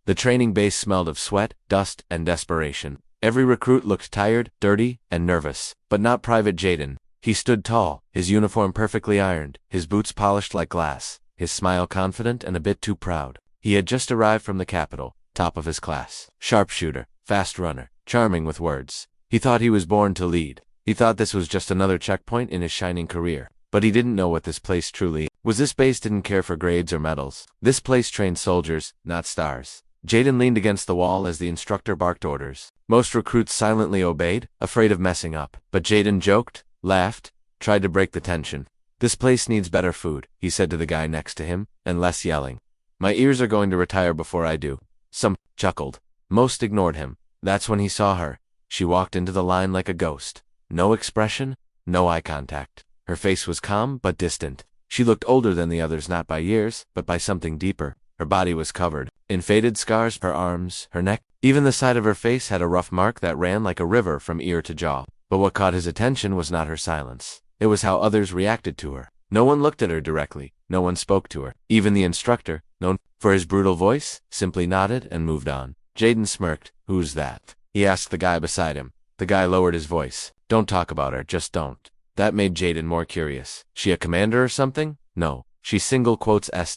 The training base smelled of sweat, dust, and desperation. Every recruit looked tired, dirty, and nervous, but not Private Jaden. He stood tall, his uniform perfectly ironed, his boots polished like glass, his smile confident and a bit too proud. He had just arrived from the capital, top of his class. Sharpshooter, fast runner, charming with words. He thought he was born to lead. He thought this was just another checkpoint in his shining career. But he didn't know what this place truly was. This base didn't care for grades or medals. This place trained soldiers, not stars. Jaden leaned against the wall as the instructor barked orders. Most recruits silently obeyed, afraid of messing up. But Jaden joked, laughed, tried to break the tension. "This place needs better food," he said to the guy next to him, "and less yelling. My ears are going to retire before I do." Some chuckled. Most ignored him. That's when he saw her. She walked into the line like a ghost. No expression, no eye contact. Her face was calm but distant. She looked older than the others, not by years, but by something deeper. Her body was covered in faded scars, her arms, her neck. Even the side of her face had a rough mark that ran like a river from ear to jaw. But what caught his attention was not her silence. It was how others reacted to her. No one looked at her directly. No one spoke to her. Even the instructor, known for his brutal voice, simply nodded and moved on. Jaden smirked. "Who's that?" he asked the guy beside him. The guy lowered his voice. "Don't talk about her, just don't." That made Jaden more curious. She a commander or something? No. She single quotes S.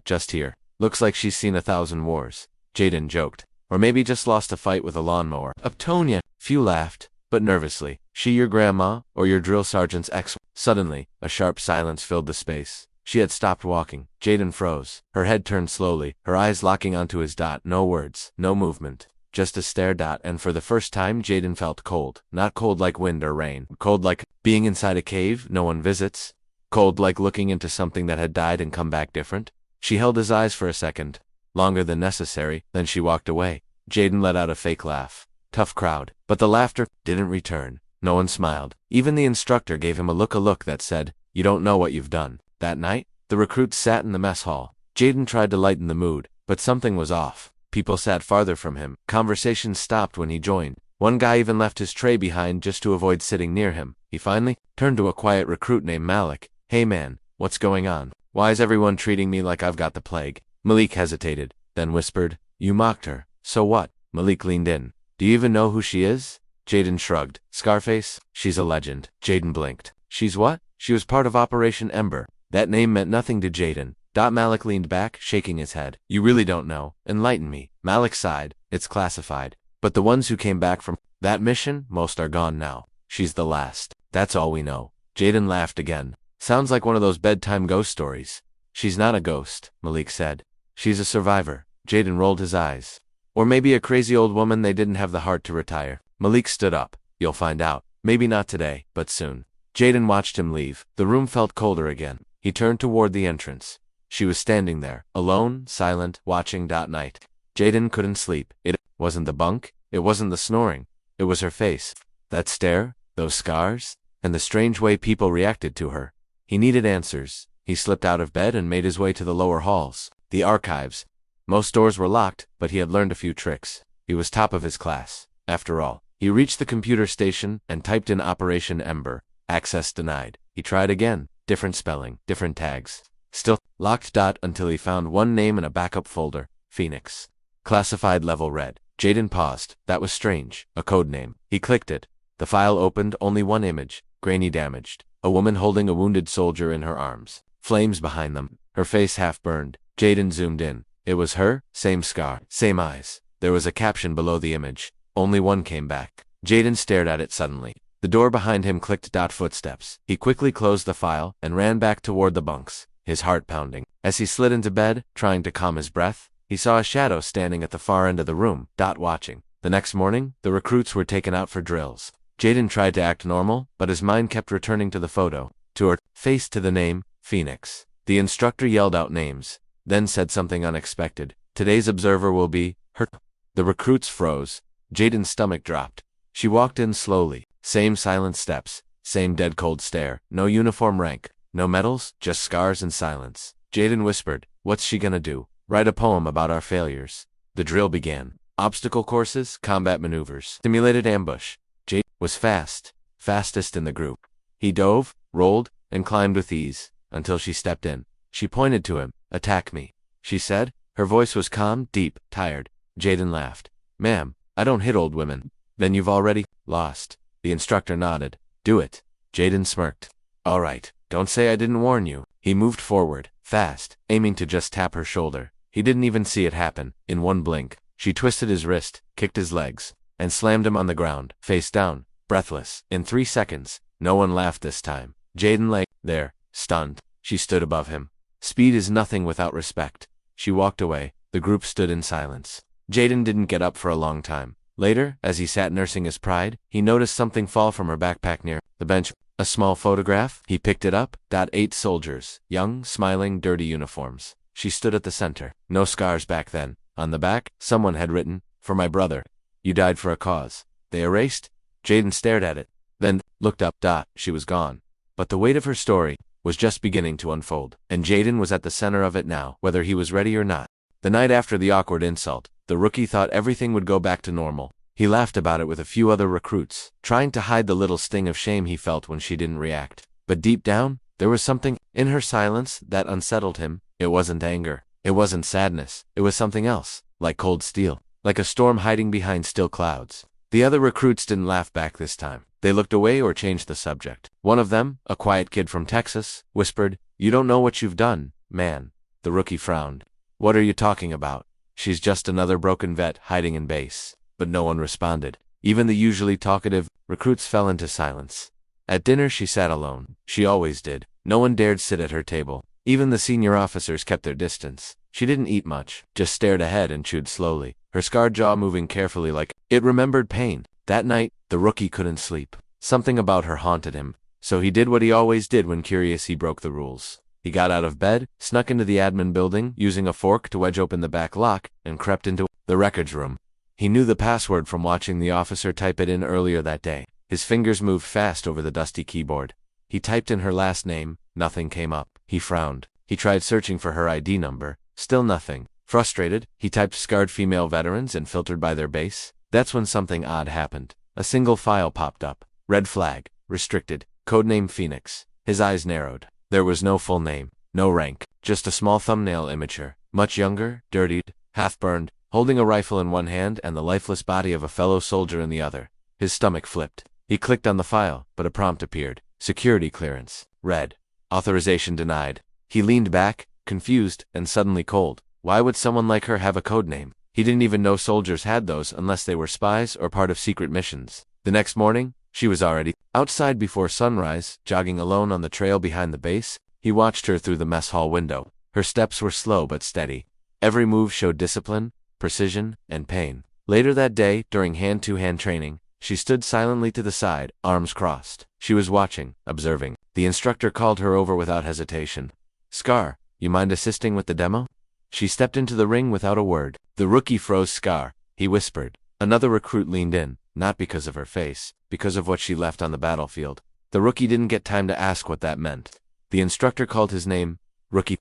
Just here. Looks like she's seen 1,000 wars. Jaden joked. Or maybe just lost a fight with a lawnmower. Uptonia. Few laughed, but nervously. She your grandma, or your drill sergeant's ex? Suddenly, a sharp silence filled the space. She had stopped walking. Jaden froze. Her head turned slowly, her eyes locking onto his dot. No words, no movement. Just a stare. And for the first time Jaden felt cold. Not cold like wind or rain. Cold like being inside a cave no one visits. Cold like looking into something that had died and come back different. She held his eyes for a second. Longer than necessary, then she walked away. Jaden let out a fake laugh. Tough crowd. But the laughter didn't return. No one smiled. Even the instructor gave him a look that said, "You don't know what you've done." That night, the recruits sat in the mess hall. Jaden tried to lighten the mood, but something was off. People sat farther from him. Conversations stopped when he joined. One guy even left his tray behind just to avoid sitting near him. He finally turned to a quiet recruit named Malik. "Hey man, what's going on? Why is everyone treating me like I've got the plague?" Malik hesitated, then whispered, "You mocked her. So what?" Malik leaned in. "Do you even know who she is?" Jaden shrugged. "Scarface? She's a legend." Jaden blinked. "She's what?" "She was part of Operation Ember." That name meant nothing to Jaden. Malik leaned back, shaking his head. "You really don't know. Enlighten me." Malik sighed. "It's classified. But the ones who came back from that mission, most are gone now. She's the last. That's all we know." Jaden laughed again. "Sounds like one of those bedtime ghost stories." "She's not a ghost," Malik said. "She's a survivor." Jaden rolled his eyes. "Or maybe a crazy old woman they didn't have the heart to retire." Malik stood up. "You'll find out. Maybe not today, but soon." Jaden watched him leave. The room felt colder again. He turned toward the entrance. She was standing there, alone, silent, watching. Night. Jaden couldn't sleep. It wasn't the bunk. It wasn't the snoring. It was her face. That stare, those scars, and the strange way people reacted to her. He needed answers. He slipped out of bed and made his way to the lower halls. The archives. Most doors were locked, but he had learned a few tricks. He was top of his class. After all, he reached the computer station and typed in Operation Ember. Access denied. He tried again. Different spelling, different tags. Still locked. Until he found one name in a backup folder. Phoenix. Classified level red. Jaden paused. That was strange. A code name. He clicked it. The file opened. Only one image. Grainy, damaged. A woman holding a wounded soldier in her arms. Flames behind them. Her face half burned. Jaden zoomed in. It was her. Same scar. Same eyes. There was a caption below the image. Only one came back. Jaden stared at it suddenly. The door behind him clicked. Footsteps. He quickly closed the file and ran back toward the bunks, his heart pounding. As he slid into bed, trying to calm his breath, he saw a shadow standing at the far end of the room, watching. The next morning, the recruits were taken out for drills. Jaden tried to act normal, but his mind kept returning to the photo, to her face, to the name, Phoenix. The instructor yelled out names, then said something unexpected. "Today's observer will be her." The recruits froze. Jaden's stomach dropped. She walked in slowly. Same silent steps, same dead cold stare. No uniform rank, no medals, just scars and silence. Jaden whispered, "What's she gonna do? Write a poem about our failures." The drill began. Obstacle courses, combat maneuvers, simulated ambush. Jaden was fastest in the group. He dove, rolled, and climbed with ease, until she stepped in. She pointed to him. "Attack me," she said. Her voice was calm, deep, tired. Jaden laughed. Ma'am, I don't hit old women. Then you've already lost. The instructor nodded. Do it. Jaden smirked. All right, don't say I didn't warn you. He moved forward, fast, aiming to just tap her shoulder. He didn't even see it happen. In one blink, she twisted his wrist, kicked his legs, and slammed him on the ground, face down, breathless. In 3 seconds, no one laughed this time. Jaden lay there, stunned. She stood above him. Speed is nothing without respect. She walked away. The group stood in silence. Jaden didn't get up for a long time. Later, as he sat nursing his pride, he noticed something fall from her backpack near the bench. A small photograph. He picked it up. 8 soldiers, young, smiling, dirty uniforms. She stood at the center. No scars back then. On the back, someone had written, "For my brother. You died for a cause." They erased. Jaden stared at it, then looked up. She was gone. But the weight of her story was just beginning to unfold, and Jaden was at the center of it now, whether he was ready or not. The night after the awkward insult, the rookie thought everything would go back to normal. He laughed about it with a few other recruits, trying to hide the little sting of shame he felt when she didn't react. But deep down, there was something in her silence that unsettled him. It wasn't anger. It wasn't sadness. It was something else, like cold steel, like a storm hiding behind still clouds. The other recruits didn't laugh back this time. They looked away or changed the subject. One of them, a quiet kid from Texas, whispered, "You don't know what you've done, man." The rookie frowned. "What are you talking about?" "She's just another broken vet hiding in base." But no one responded. Even the usually talkative recruits fell into silence. At dinner she sat alone. She always did. No one dared sit at her table. Even the senior officers kept their distance. She didn't eat much, just stared ahead and chewed slowly, her scarred jaw moving carefully like it remembered pain. That night, the rookie couldn't sleep. Something about her haunted him. So he did what he always did when curious. He broke the rules. He got out of bed, snuck into the admin building, using a fork to wedge open the back lock, and crept into the records room. He knew the password from watching the officer type it in earlier that day. His fingers moved fast over the dusty keyboard. He typed in her last name. Nothing came up. He frowned. He tried searching for her ID number. Still nothing. Frustrated, he typed scarred female veterans and filtered by their base. That's when something odd happened. A single file popped up. Red flag. Restricted. Codename Phoenix. His eyes narrowed. There was no full name. No rank. Just a small thumbnail imager. Much younger, dirtied, half-burned, holding a rifle in one hand and the lifeless body of a fellow soldier in the other. His stomach flipped. He clicked on the file, but a prompt appeared. Security clearance. Red. Authorization denied. He leaned back, confused, and suddenly cold. Why would someone like her have a codename? He didn't even know soldiers had those unless they were spies or part of secret missions. The next morning, she was already outside before sunrise, jogging alone on the trail behind the base. He watched her through the mess hall window. Her steps were slow but steady. Every move showed discipline, precision, and pain. Later that day, during hand-to-hand training, she stood silently to the side, arms crossed. She was watching, observing. The instructor called her over without hesitation. "Scar, you mind assisting with the demo?" She stepped into the ring without a word. The rookie froze. "Scar," he whispered. Another recruit leaned in, not because of her face, because of what she left on the battlefield. The rookie didn't get time to ask what that meant. The instructor called his name. "Rookie,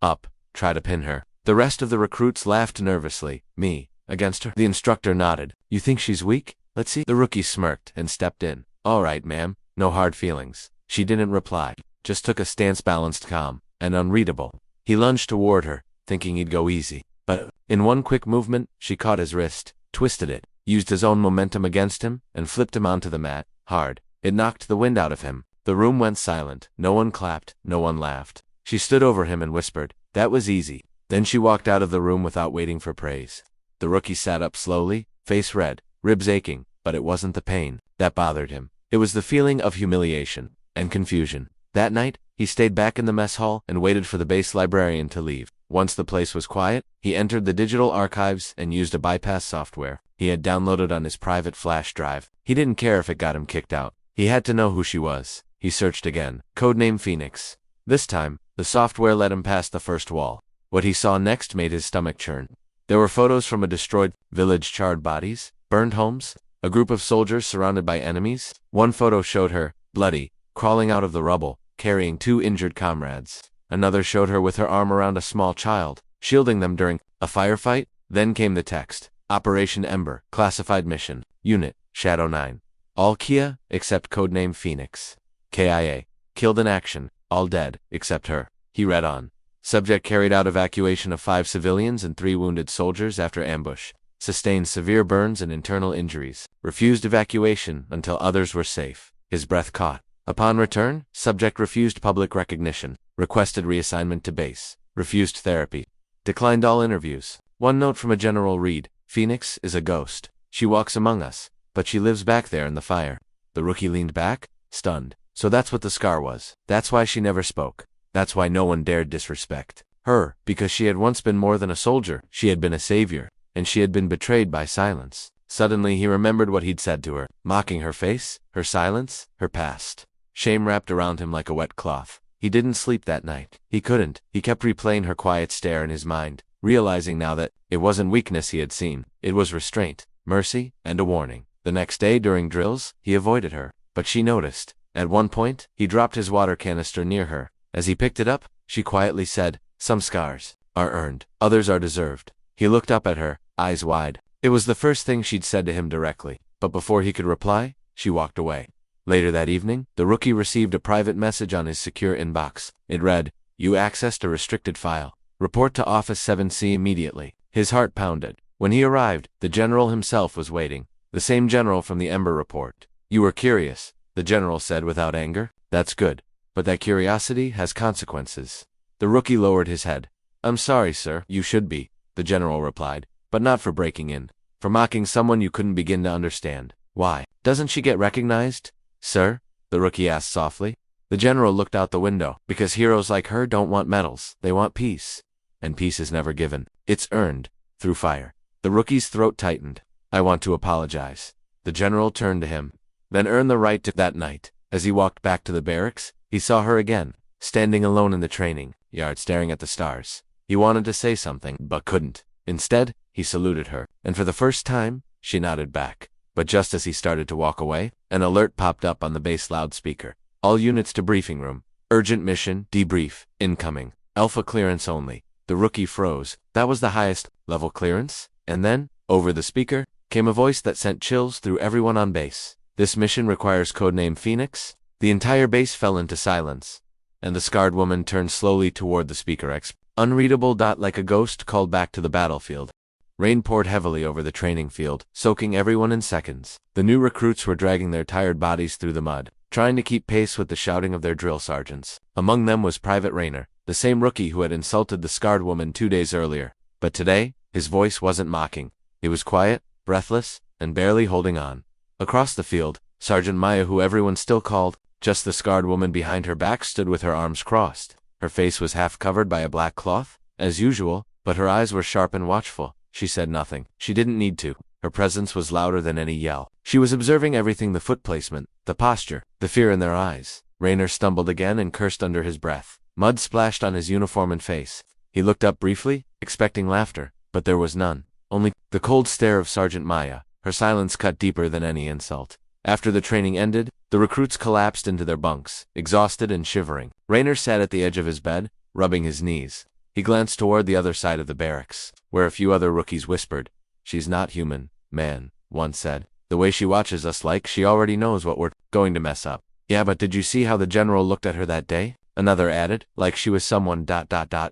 up, try to pin her." The rest of the recruits laughed nervously. "Me, against her?" The instructor nodded. "You think she's weak? Let's see." The rookie smirked and stepped in. "All right, ma'am, no hard feelings." She didn't reply, just took a stance balanced, calm, and unreadable. He lunged toward her, thinking he'd go easy. But in one quick movement, she caught his wrist, twisted it, used his own momentum against him, and flipped him onto the mat, hard. It knocked the wind out of him. The room went silent. No one clapped, no one laughed. She stood over him and whispered, "That was easy." Then she walked out of the room without waiting for praise. The rookie sat up slowly, face red, ribs aching, but it wasn't the pain that bothered him. It was the feeling of humiliation and confusion. That night, he stayed back in the mess hall and waited for the base librarian to leave. Once the place was quiet, he entered the digital archives and used a bypass software he had downloaded on his private flash drive. He didn't care if it got him kicked out. He had to know who she was. He searched again. Codename Phoenix. This time, the software let him past the first wall. What he saw next made his stomach churn. There were photos from a destroyed village, charred bodies, burned homes, a group of soldiers surrounded by enemies. One photo showed her, bloody, crawling out of the rubble, carrying 2 injured comrades. Another showed her with her arm around a small child, shielding them during a firefight. Then came the text. Operation Ember, classified mission, Unit, Shadow 9. All Kia, except codename Phoenix. KIA, killed in action, all dead, except her. He read on. Subject carried out evacuation of 5 civilians and 3 wounded soldiers after ambush. Sustained severe burns and internal injuries. Refused evacuation until others were safe. His breath caught. Upon return, subject refused public recognition. Requested reassignment to base. Refused therapy. Declined all interviews. One note from a general read: Phoenix is a ghost. She walks among us, but she lives back there in the fire. The rookie leaned back, stunned. So that's what the scar was. That's why she never spoke. That's why no one dared disrespect her, because she had once been more than a soldier. She had been a savior, and she had been betrayed by silence. Suddenly he remembered what he'd said to her, mocking her face, her silence, her past. Shame wrapped around him like a wet cloth. He didn't sleep that night. He couldn't. He kept replaying her quiet stare in his mind, realizing now that it wasn't weakness he had seen. It was restraint, mercy, and a warning. The next day during drills, he avoided her, but she noticed. At one point, he dropped his water canister near her. As he picked it up, she quietly said, "Some scars are earned, others are deserved." He looked up at her, eyes wide. It was the first thing she'd said to him directly, but before he could reply, she walked away. Later that evening, the rookie received a private message on his secure inbox. It read, "You accessed a restricted file. Report to Office 7C immediately." His heart pounded. When he arrived, the general himself was waiting. The same general from the Ember report. "You were curious," the general said without anger. "That's good. But that curiosity has consequences." The rookie lowered his head. "I'm sorry, sir." "You should be," the general replied, "but not for breaking in. For mocking someone you couldn't begin to understand." "Why? Doesn't she get recognized?" "Sir?" the rookie asked softly. The general looked out the window. "Because heroes like her don't want medals. They want peace. And peace is never given. It's earned. Through fire." The rookie's throat tightened. "I want to apologize." The general turned to him. "Then earn the right to." That night, as he walked back to the barracks, he saw her again, standing alone in the training yard staring at the stars. He wanted to say something, but couldn't. Instead, he saluted her, and for the first time, she nodded back. But just as he started to walk away, an alert popped up on the base loudspeaker. "All units to briefing room. Urgent mission, debrief, incoming. Alpha clearance only." The rookie froze. That was the highest level clearance? And then, over the speaker, came a voice that sent chills through everyone on base. "This mission requires codename Phoenix." The entire base fell into silence, and the scarred woman turned slowly toward the speaker. Unreadable. Like a ghost called back to the battlefield. Rain poured heavily over the training field, soaking everyone in seconds. The new recruits were dragging their tired bodies through the mud, trying to keep pace with the shouting of their drill sergeants. Among them was Private Rayner, the same rookie who had insulted the scarred woman 2 days earlier. But today, his voice wasn't mocking. It was quiet, breathless, and barely holding on. Across the field, Sergeant Maya, who everyone still called just the scarred woman behind her back, stood with her arms crossed. Her face was half covered by a black cloth, as usual, but her eyes were sharp and watchful. She said nothing. She didn't need to. Her presence was louder than any yell. She was observing everything: the foot placement, the posture, the fear in their eyes. Rayner stumbled again and cursed under his breath. Mud splashed on his uniform and face. He looked up briefly, expecting laughter, but there was none. Only the cold stare of Sergeant Maya. Her silence cut deeper than any insult. After the training ended, the recruits collapsed into their bunks, exhausted and shivering. Rayner sat at the edge of his bed, rubbing his knees. He glanced toward the other side of the barracks, where a few other rookies whispered. "She's not human, man," one said. "The way she watches us, like she already knows what we're going to mess up." "Yeah, but did you see how the general looked at her that day?" another added. "Like she was someone ...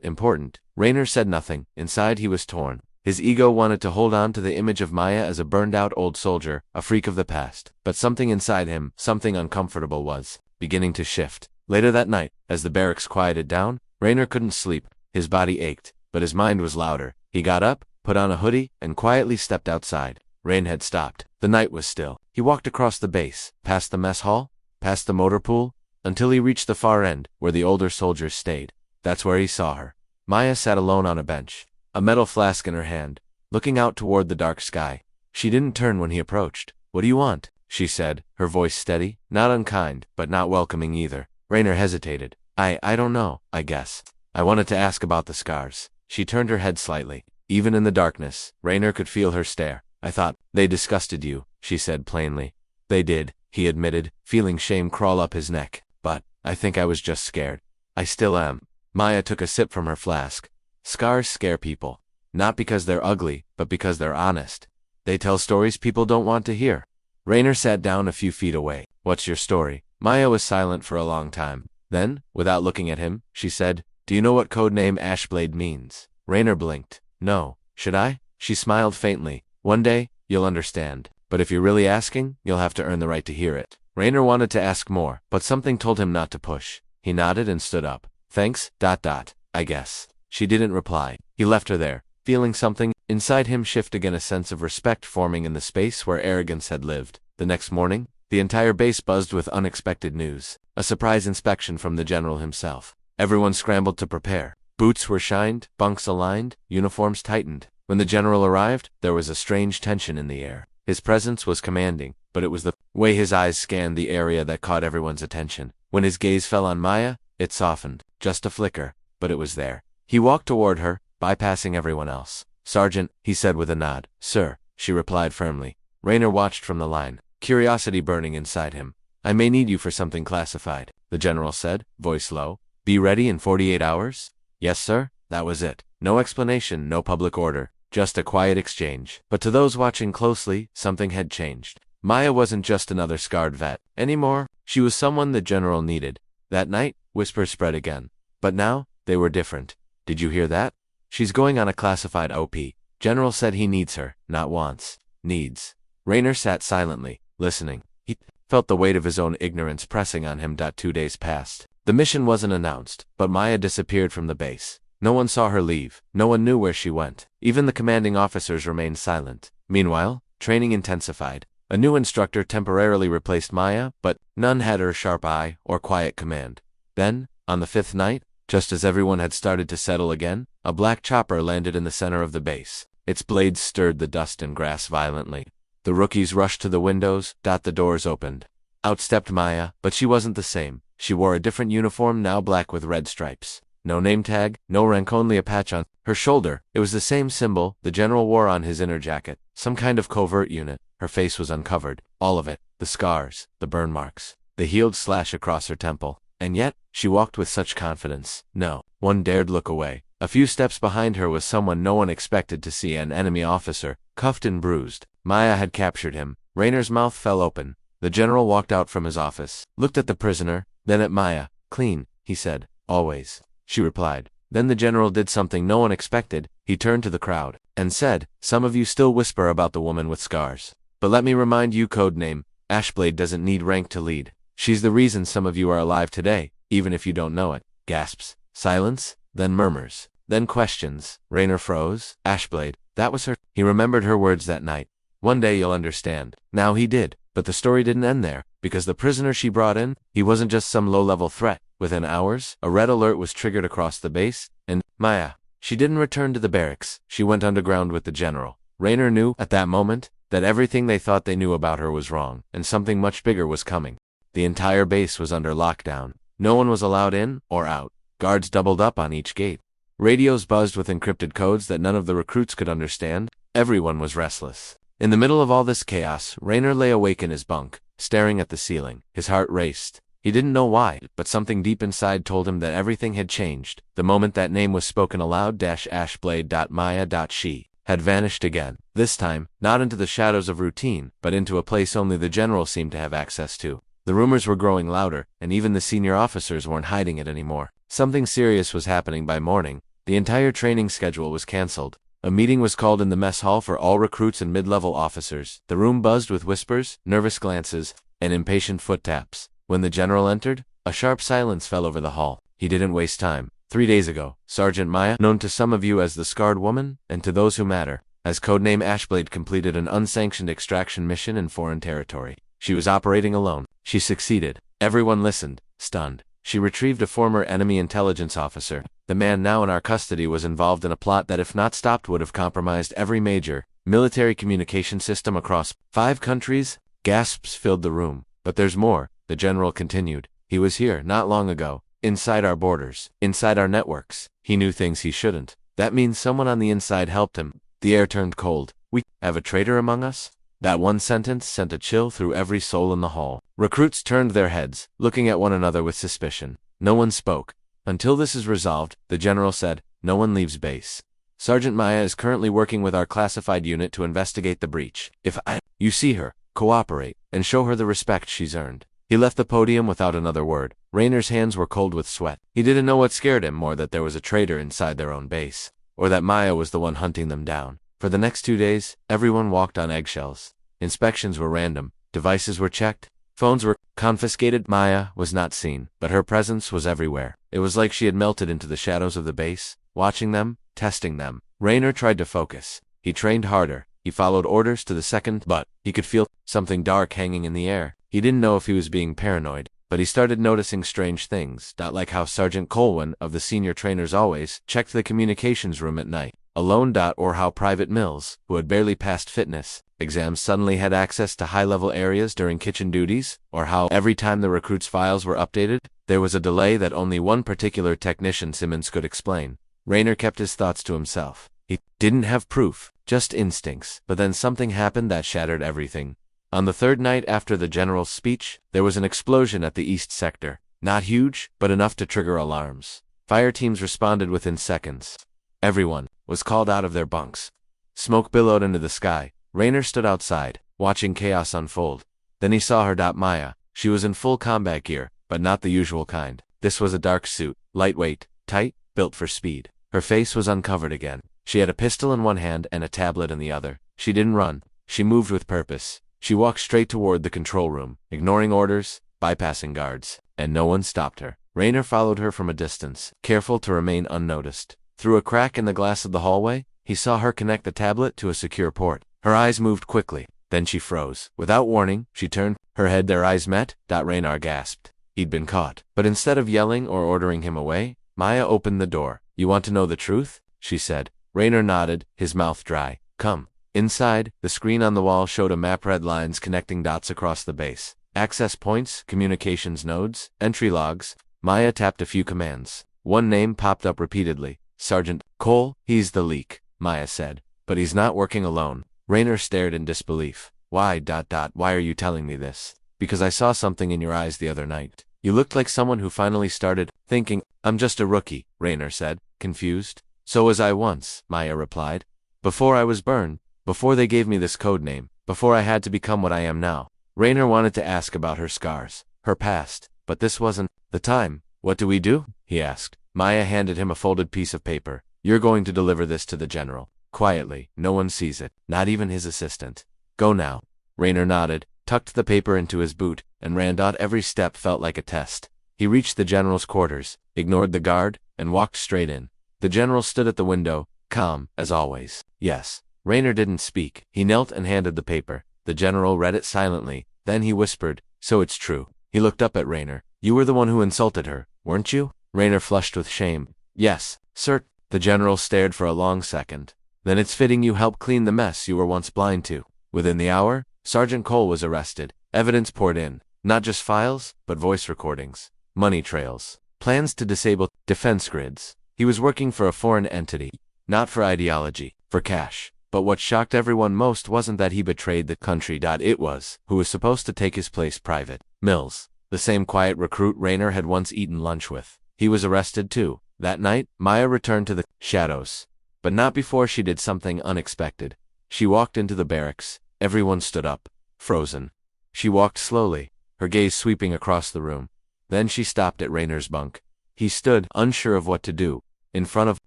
important." Rayner said nothing. Inside he was torn. His ego wanted to hold on to the image of Maya as a burned-out old soldier, a freak of the past. But something inside him, something uncomfortable, was beginning to shift. Later that night, as the barracks quieted down, Rayner couldn't sleep. His body ached, but his mind was louder. He got up, put on a hoodie, and quietly stepped outside. Rain had stopped. The night was still. He walked across the base, past the mess hall, past the motor pool, until he reached the far end, where the older soldiers stayed. That's where he saw her. Maya sat alone on a bench, a metal flask in her hand, looking out toward the dark sky. She didn't turn when he approached. "What do you want?" she said, her voice steady, not unkind, but not welcoming either. Rayner hesitated. I don't know, I guess. I wanted to ask about the scars." She turned her head slightly. Even in the darkness, Rayner could feel her stare. "I thought they disgusted you," she said plainly. "They did," he admitted, feeling shame crawl up his neck. "But I think I was just scared. I still am." Maya took a sip from her flask. "Scars scare people. Not because they're ugly, but because they're honest. They tell stories people don't want to hear." Rayner sat down a few feet away. "What's your story?" Maya was silent for a long time. Then, without looking at him, she said, Do you know what codename Ashblade means? Raynor blinked. No. Should I? She smiled faintly. One day, you'll understand. But if you're really asking, you'll have to earn the right to hear it. Raynor wanted to ask more, but something told him not to push. He nodded and stood up. Thanks, I guess. She didn't reply. He left her there, feeling something inside him shift again, a sense of respect forming in the space where arrogance had lived. The next morning, the entire base buzzed with unexpected news. A surprise inspection from the general himself. Everyone scrambled to prepare. Boots were shined, bunks aligned, uniforms tightened. When the general arrived, there was a strange tension in the air. His presence was commanding, but it was the way his eyes scanned the area that caught everyone's attention. When his gaze fell on Maya, it softened. Just a flicker, but it was there. He walked toward her, bypassing everyone else. Sergeant, he said with a nod. Sir, she replied firmly. Raynor watched from the line, curiosity burning inside him. I may need you for something classified, the general said, voice low. Be ready in 48 hours? Yes, sir. That was it. No explanation, no public order, just a quiet exchange. But to those watching closely, something had changed. Maya wasn't just another scarred vet anymore. She was someone the general needed. That night, whispers spread again. But now, they were different. Did you hear that? She's going on a classified OP. General said he needs her, not wants. Needs. Raynor sat silently, listening. He felt the weight of his own ignorance pressing on him. 2 days passed. The mission wasn't announced, but Maya disappeared from the base. No one saw her leave. No one knew where she went. Even the commanding officers remained silent. Meanwhile, training intensified. A new instructor temporarily replaced Maya, but none had her sharp eye or quiet command. Then, on the 5th night, just as everyone had started to settle again, a black chopper landed in the center of the base. Its blades stirred the dust and grass violently. The rookies rushed to the windows. The doors opened. Out stepped Maya, but she wasn't the same. She wore a different uniform, now black with red stripes. No name tag, no rank, only a patch on her shoulder. It was the same symbol the general wore on his inner jacket. Some kind of covert unit. Her face was uncovered. All of it. The scars, the burn marks, the healed slash across her temple. And yet, she walked with such confidence. No one dared look away. A few steps behind her was someone no one expected to see, an enemy officer, cuffed and bruised. Maya had captured him. Raynor's mouth fell open. The general walked out from his office, looked at the prisoner, then at Maya. Clean, he said. Always, she replied. Then the general did something no one expected. He turned to the crowd and said, some of you still whisper about the woman with scars. But let me remind you, codename Ashblade doesn't need rank to lead. She's the reason some of you are alive today, even if you don't know it. Gasps. Silence, then murmurs, then questions. Raynor froze. Ashblade, that was her. He remembered her words that night. One day you'll understand. Now he did. But the story didn't end there, because the prisoner she brought in, he wasn't just some low-level threat. Within hours, a red alert was triggered across the base, and Maya, she didn't return to the barracks. She went underground with the general. Raynor knew, at that moment, that everything they thought they knew about her was wrong, and something much bigger was coming. The entire base was under lockdown. No one was allowed in or out. Guards doubled up on each gate. Radios buzzed with encrypted codes that none of the recruits could understand. Everyone was restless. In the middle of all this chaos, Raynor lay awake in his bunk, staring at the ceiling. His heart raced. He didn't know why, but something deep inside told him that everything had changed. The moment that name was spoken aloud, Ashblade.Maya.she had vanished again. This time, not into the shadows of routine, but into a place only the general seemed to have access to. The rumors were growing louder, and even the senior officers weren't hiding it anymore. Something serious was happening by morning. The entire training schedule was cancelled. A meeting was called in the mess hall for all recruits and mid-level officers. The room buzzed with whispers, nervous glances, and impatient foot taps. When the general entered, a sharp silence fell over the hall. He didn't waste time. 3 days ago, Sergeant Maya, known to some of you as the Scarred Woman, and to those who matter, as codename Ashblade, completed an unsanctioned extraction mission in foreign territory. She was operating alone. She succeeded. Everyone listened, stunned. She retrieved a former enemy intelligence officer. The man now in our custody was involved in a plot that, if not stopped, would have compromised every major military communication system across 5 countries. Gasps filled the room. But there's more, the general continued. He was here not long ago, inside our borders, inside our networks. He knew things he shouldn't. That means someone on the inside helped him. The air turned cold. We have a traitor among us? That one sentence sent a chill through every soul in the hall. Recruits turned their heads, looking at one another with suspicion. No one spoke. Until this is resolved, the general said, no one leaves base. Sergeant Maya is currently working with our classified unit to investigate the breach. If you see her, cooperate, and show her the respect she's earned. He left the podium without another word. Raynor's hands were cold with sweat. He didn't know what scared him more, that there was a traitor inside their own base, or that Maya was the one hunting them down. For the next 2 days, everyone walked on eggshells. Inspections were random, devices were checked, phones were confiscated. Maya was not seen, but her presence was everywhere. It was like she had melted into the shadows of the base, watching them, testing them. Raynor tried to focus. He trained harder. He followed orders to the second, but he could feel something dark hanging in the air. He didn't know if he was being paranoid, but he started noticing strange things, like how Sergeant Colwyn of the senior trainers always checked the communications room at night alone, or how Private Mills, who had barely passed fitness exams, suddenly had access to high-level areas during kitchen duties, or how every time the recruits' files were updated, there was a delay that only one particular technician, Simmons, could explain. Raynor kept his thoughts to himself. He didn't have proof, just instincts. But then something happened that shattered everything. On the third night after the general's speech, there was an explosion at the east sector. Not huge, but enough to trigger alarms. Fire teams responded within seconds. Everyone was called out of their bunks. Smoke billowed into the sky. Raynor stood outside, watching chaos unfold. Then he saw her. Maya. She was in full combat gear, but not the usual kind. This was a dark suit, lightweight, tight, built for speed. Her face was uncovered again. She had a pistol in one hand and a tablet in the other. She didn't run. She moved with purpose. She walked straight toward the control room, ignoring orders, bypassing guards, and no one stopped her. Raynor followed her from a distance, careful to remain unnoticed. Through a crack in the glass of the hallway, he saw her connect the tablet to a secure port. Her eyes moved quickly. Then she froze. Without warning, she turned her head. Their eyes met. Raynor gasped. He'd been caught. But instead of yelling or ordering him away, Maya opened the door. "You want to know the truth?" she said. Raynor nodded, his mouth dry. "Come." Inside, the screen on the wall showed a map, red lines connecting dots across the base. Access points, communications nodes, entry logs. Maya tapped a few commands. One name popped up repeatedly. Sergeant Cole. "He's the leak," Maya said. "But he's not working alone." Raynor stared in disbelief. Why are you telling me this?" "Because I saw something in your eyes the other night. You looked like someone who finally started thinking." "I'm just a rookie," Raynor said, confused. "So was I once," Maya replied. "Before I was burned. Before they gave me this code name. Before I had to become what I am now." Raynor wanted to ask about her scars, her past, but this wasn't the time. "What do we do?" he asked. Maya handed him a folded piece of paper. "You're going to deliver this to the general. Quietly. No one sees it. Not even his assistant. Go now." Raynor nodded, tucked the paper into his boot, and ran. Every step felt like a test. He reached the general's quarters, ignored the guard, and walked straight in. The general stood at the window, calm, as always. "Yes." Raynor didn't speak. He knelt and handed the paper. The general read it silently. Then he whispered, "So it's true." He looked up at Raynor. "You were the one who insulted her, weren't you?" Raynor flushed with shame. "Yes, sir." The general stared for a long second. "Then it's fitting you helped clean the mess you were once blind to." Within the hour, Sergeant Cole was arrested. Evidence poured in. Not just files, but voice recordings, money trails, plans to disable defense grids. He was working for a foreign entity. Not for ideology, for cash. But what shocked everyone most wasn't that he betrayed the country. It was who was supposed to take his place. Private Mills, the same quiet recruit Raynor had once eaten lunch with. He was arrested too. That night, Maya returned to the shadows. But not before she did something unexpected. She walked into the barracks. Everyone stood up, frozen. She walked slowly, her gaze sweeping across the room. Then she stopped at Raynor's bunk. He stood, unsure of what to do. "In front of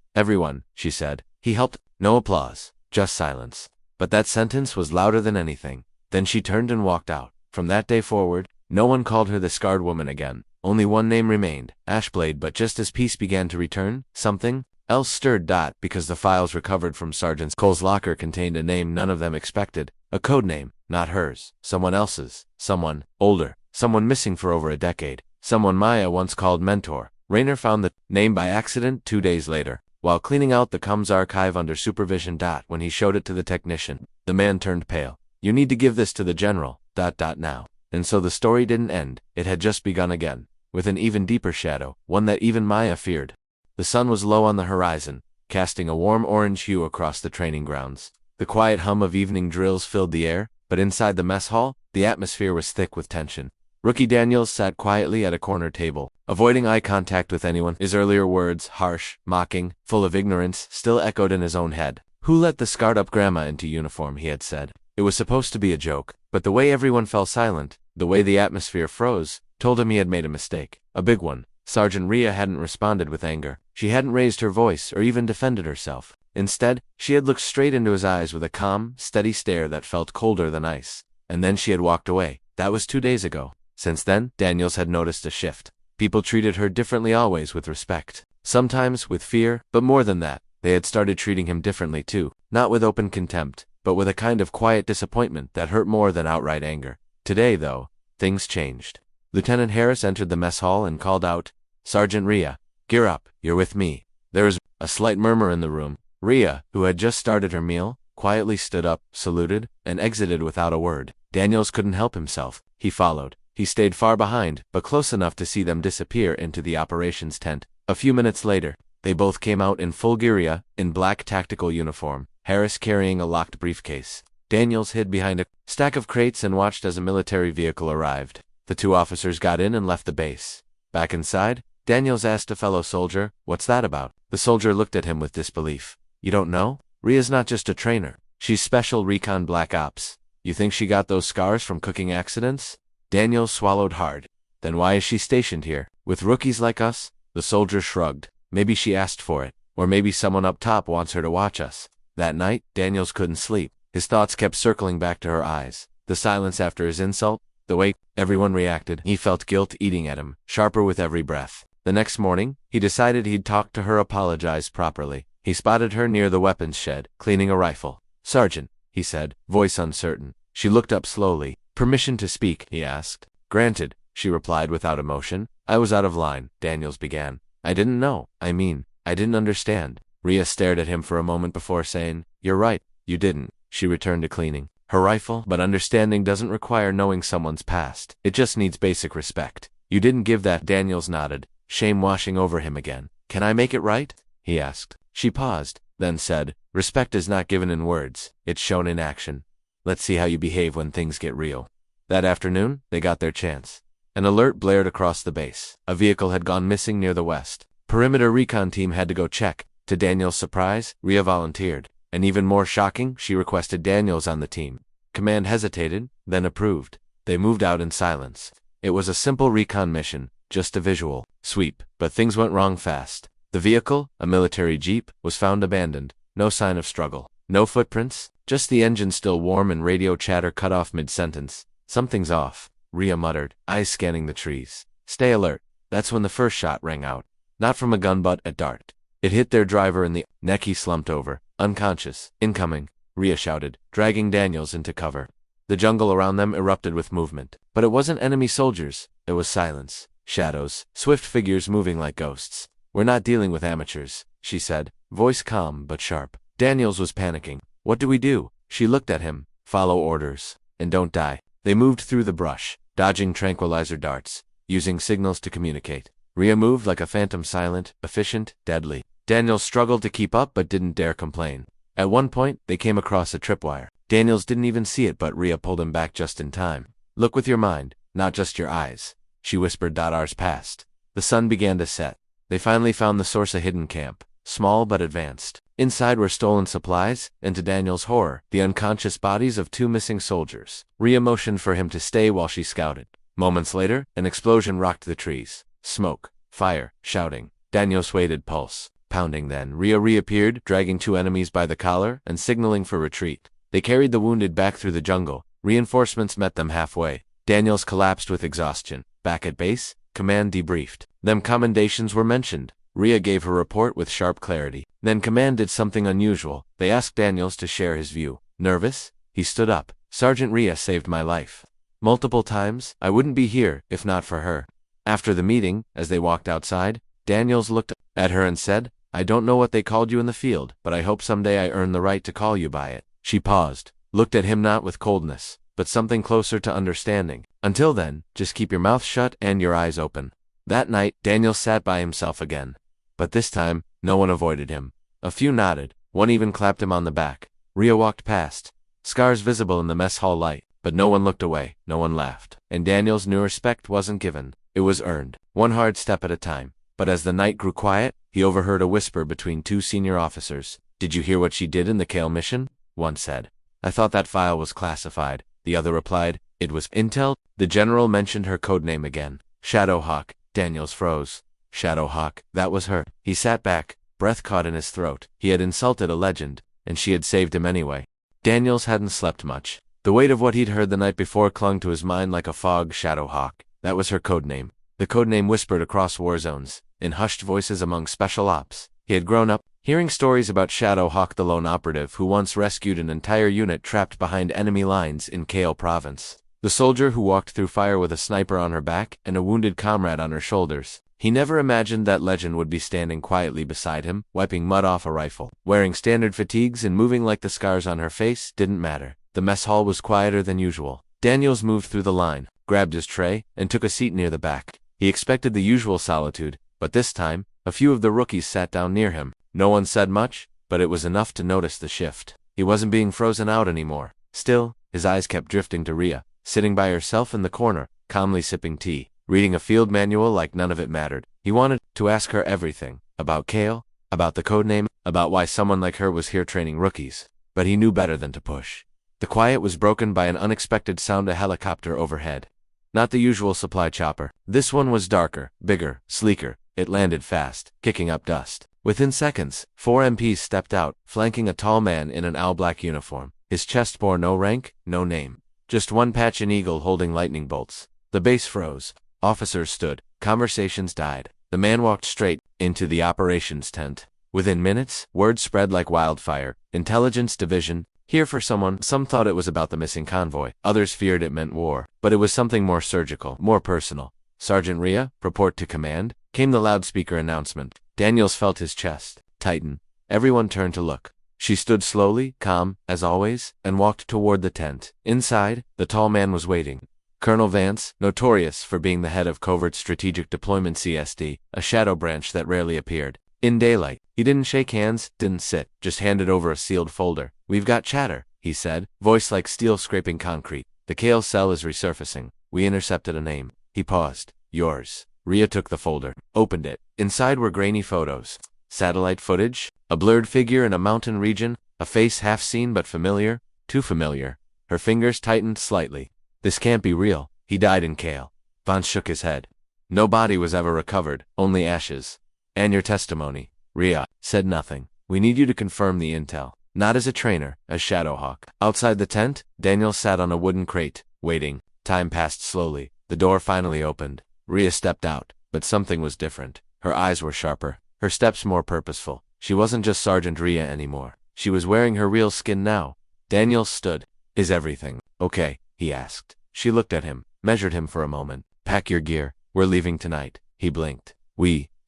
everyone," she said. He helped. No applause, just silence. But that sentence was louder than anything. Then she turned and walked out. From that day forward, no one called her the scarred woman again. Only one name remained, Ashblade. But just as peace began to return, something else stirred. Because the files recovered from Sergeant Cole's locker contained a name none of them expected. A code name, not hers, someone else's. Someone older, someone missing for over a decade. Someone Maya once called mentor. Raynor found the name by accident 2 days later, while cleaning out the comms archive under supervision. When he showed it to the technician, the man turned pale. "You need to give this to the general. Now." And so the story didn't end. It had just begun again, with an even deeper shadow, one that even Maya feared. The sun was low on the horizon, casting a warm orange hue across the training grounds. The quiet hum of evening drills filled the air, but inside the mess hall, the atmosphere was thick with tension. Rookie Daniels sat quietly at a corner table, avoiding eye contact with anyone. His earlier words, harsh, mocking, full of ignorance, still echoed in his own head. "Who let the scarred-up grandma into uniform?" he had said. It was supposed to be a joke, but the way everyone fell silent, The way the atmosphere froze told him he had made a mistake. A big one. Sergeant Rhea hadn't responded with anger. She hadn't raised her voice or even defended herself. Instead, she had looked straight into his eyes with a calm, steady stare that felt colder than ice. And then she had walked away. That was 2 days ago. Since then, Daniels had noticed a shift. People treated her differently, always with respect. Sometimes with fear, but more than that, they had started treating him differently too. Not with open contempt, but with a kind of quiet disappointment that hurt more than outright anger. Today, though, things changed. Lieutenant Harris entered the mess hall and called out, "Sergeant Rhea, gear up, you're with me." There was a slight murmur in the room. Rhea, who had just started her meal, quietly stood up, saluted, and exited without a word. Daniels couldn't help himself. He followed. He stayed far behind, but close enough to see them disappear into the operations tent. A few minutes later, they both came out in full gear, in black tactical uniform, Harris carrying a locked briefcase. Daniels hid behind a stack of crates and watched as a military vehicle arrived. The two officers got in and left the base. Back inside, Daniels asked a fellow soldier, "What's that about?" The soldier looked at him with disbelief. "You don't know? Rhea's not just a trainer. She's Special Recon Black Ops. You think she got those scars from cooking accidents?" Daniels swallowed hard. "Then why is she stationed here? With rookies like us?" The soldier shrugged. "Maybe she asked for it. Or maybe someone up top wants her to watch us." That night, Daniels couldn't sleep. His thoughts kept circling back to her eyes. The silence after his insult, the way everyone reacted. He felt guilt eating at him, sharper with every breath. The next morning, he decided he'd talk to her, apologize properly. He spotted her near the weapons shed, cleaning a rifle. "Sergeant," he said, voice uncertain. She looked up slowly. "Permission to speak?" he asked. "Granted," she replied without emotion. "I was out of line," Daniels began. "I didn't know. I didn't understand." Rhea stared at him for a moment before saying, "You're right, you didn't." She returned to cleaning her rifle, but understanding doesn't require knowing someone's past. It just needs basic respect. "You didn't give that." Daniels nodded, shame washing over him again. "Can I make it right?" he asked. She paused, then said, "Respect is not given in words, it's shown in action. Let's see how you behave when things get real." That afternoon, they got their chance. An alert blared across the base. A vehicle had gone missing near the west. Perimeter recon team had to go check. To Daniels' surprise, Rhea volunteered. And even more shocking, she requested Daniels on the team. Command hesitated, then approved. They moved out in silence. It was a simple recon mission, just a visual sweep, but things went wrong fast. The vehicle, a military jeep, was found abandoned. No sign of struggle. No footprints, just the engine still warm and radio chatter cut off mid-sentence. "Something's off," Rhea muttered, eyes scanning the trees. "Stay alert." That's when the first shot rang out. Not from a gun but a dart. It hit their driver in the neck. He slumped over, unconscious. "Incoming," Rhea shouted, dragging Daniels into cover. The jungle around them erupted with movement. But it wasn't enemy soldiers. It was silence. Shadows, swift figures moving like ghosts. "We're not dealing with amateurs," she said, voice calm but sharp. Daniels was panicking. "What do we do?" She looked at him. "Follow orders. And don't die." They moved through the brush, dodging tranquilizer darts, using signals to communicate. Rhea moved like a phantom, silent, efficient, deadly. Daniels struggled to keep up but didn't dare complain. At one point, they came across a tripwire. Daniels didn't even see it, but Rhea pulled him back just in time. "Look with your mind, not just your eyes," she whispered. Hours passed. The sun began to set. They finally found the source, a hidden camp, small but advanced. Inside were stolen supplies, and to Daniels' horror, the unconscious bodies of 2 missing soldiers. Rhea motioned for him to stay while she scouted. Moments later, an explosion rocked the trees. Smoke, fire, shouting. Daniels waited, pulse pounding. Then Rhea reappeared, dragging 2 enemies by the collar and signaling for retreat. They carried the wounded back through the jungle. Reinforcements met them halfway. Daniels collapsed with exhaustion. Back at base, command debriefed. Them commendations were mentioned. Rhea gave her report with sharp clarity. Then command did something unusual. They asked Daniels to share his view. Nervous, he stood up. "Sergeant Rhea saved my life. Multiple times. I wouldn't be here if not for her." After the meeting, as they walked outside, Daniels looked at her and said, "I don't know what they called you in the field, but I hope someday I earn the right to call you by it." She paused, looked at him not with coldness, but something closer to understanding. "Until then, just keep your mouth shut and your eyes open." That night, Daniels sat by himself again. But this time, no one avoided him. A few nodded, one even clapped him on the back. Rhea walked past, scars visible in the mess hall light, but no one looked away, no one laughed. And Daniels knew respect wasn't given, it was earned, one hard step at a time. But as the night grew quiet, he overheard a whisper between 2 senior officers. "Did you hear what she did in the Kale mission?" One said. "I thought that file was classified." The other replied, It was Intel. The general mentioned her codename again. Shadowhawk. Daniels froze. Shadowhawk, that was her. He sat back, breath caught in his throat. He had insulted a legend, and she had saved him anyway. Daniels hadn't slept much. The weight of what he'd heard the night before clung to his mind like a fog. Shadowhawk. That was her codename. The codename whispered across war zones, in hushed voices among special ops. He had grown up hearing stories about Shadowhawk, the lone operative who once rescued an entire unit trapped behind enemy lines in Kale Province. The soldier who walked through fire with a sniper on her back and a wounded comrade on her shoulders. He never imagined that legend would be standing quietly beside him, wiping mud off a rifle. Wearing standard fatigues and moving like the scars on her face didn't matter. The mess hall was quieter than usual. Daniels moved through the line, grabbed his tray, and took a seat near the back. He expected the usual solitude, but this time, a few of the rookies sat down near him. No one said much, but it was enough to notice the shift. He wasn't being frozen out anymore. Still, his eyes kept drifting to Rhea, sitting by herself in the corner, calmly sipping tea, reading a field manual like none of it mattered. He wanted to ask her everything, about Kale, about the codename, about why someone like her was here training rookies. But he knew better than to push. The quiet was broken by an unexpected sound: a helicopter overhead. Not the usual supply chopper. This one was darker, bigger, sleeker. It landed fast, kicking up dust. Within seconds, 4 MPs stepped out, flanking a tall man in an all-black uniform. His chest bore no rank, no name. Just one patch and eagle holding lightning bolts. The base froze. Officers stood. Conversations died. The man walked straight into the operations tent. Within minutes, word spread like wildfire. Intelligence division, here for someone. Some thought it was about the missing convoy. Others feared it meant war. But it was something more surgical, more personal. Sergeant Rhea, report to command, came the loudspeaker announcement. Daniels felt his chest tighten. Everyone turned to look. She stood slowly, calm, as always, and walked toward the tent. Inside, the tall man was waiting. Colonel Vance, notorious for being the head of Covert Strategic Deployment CSD, a shadow branch that rarely appeared in daylight. He didn't shake hands, didn't sit, just handed over a sealed folder. "We've got chatter," he said, voice like steel scraping concrete. "The Kale cell is resurfacing. We intercepted a name." He paused. "Yours." Rhea took the folder, opened it. Inside were grainy photos. Satellite footage, a blurred figure in a mountain region, a face half seen but familiar, too familiar. Her fingers tightened slightly. "This can't be real. He died in Kale." Vance shook his head. "No body was ever recovered, only ashes." "And your testimony?" Rhea said nothing. "We need you to confirm the intel. Not as a trainer, as Shadowhawk." Outside the tent, Daniel sat on a wooden crate, waiting. Time passed slowly. The door finally opened. Rhea stepped out, but something was different. Her eyes were sharper, her steps more purposeful. She wasn't just Sergeant Rhea anymore. She was wearing her real skin now. Daniel stood. "Is everything okay?" he asked. She looked at him, measured him for a moment. "Pack your gear. We're leaving tonight." He blinked.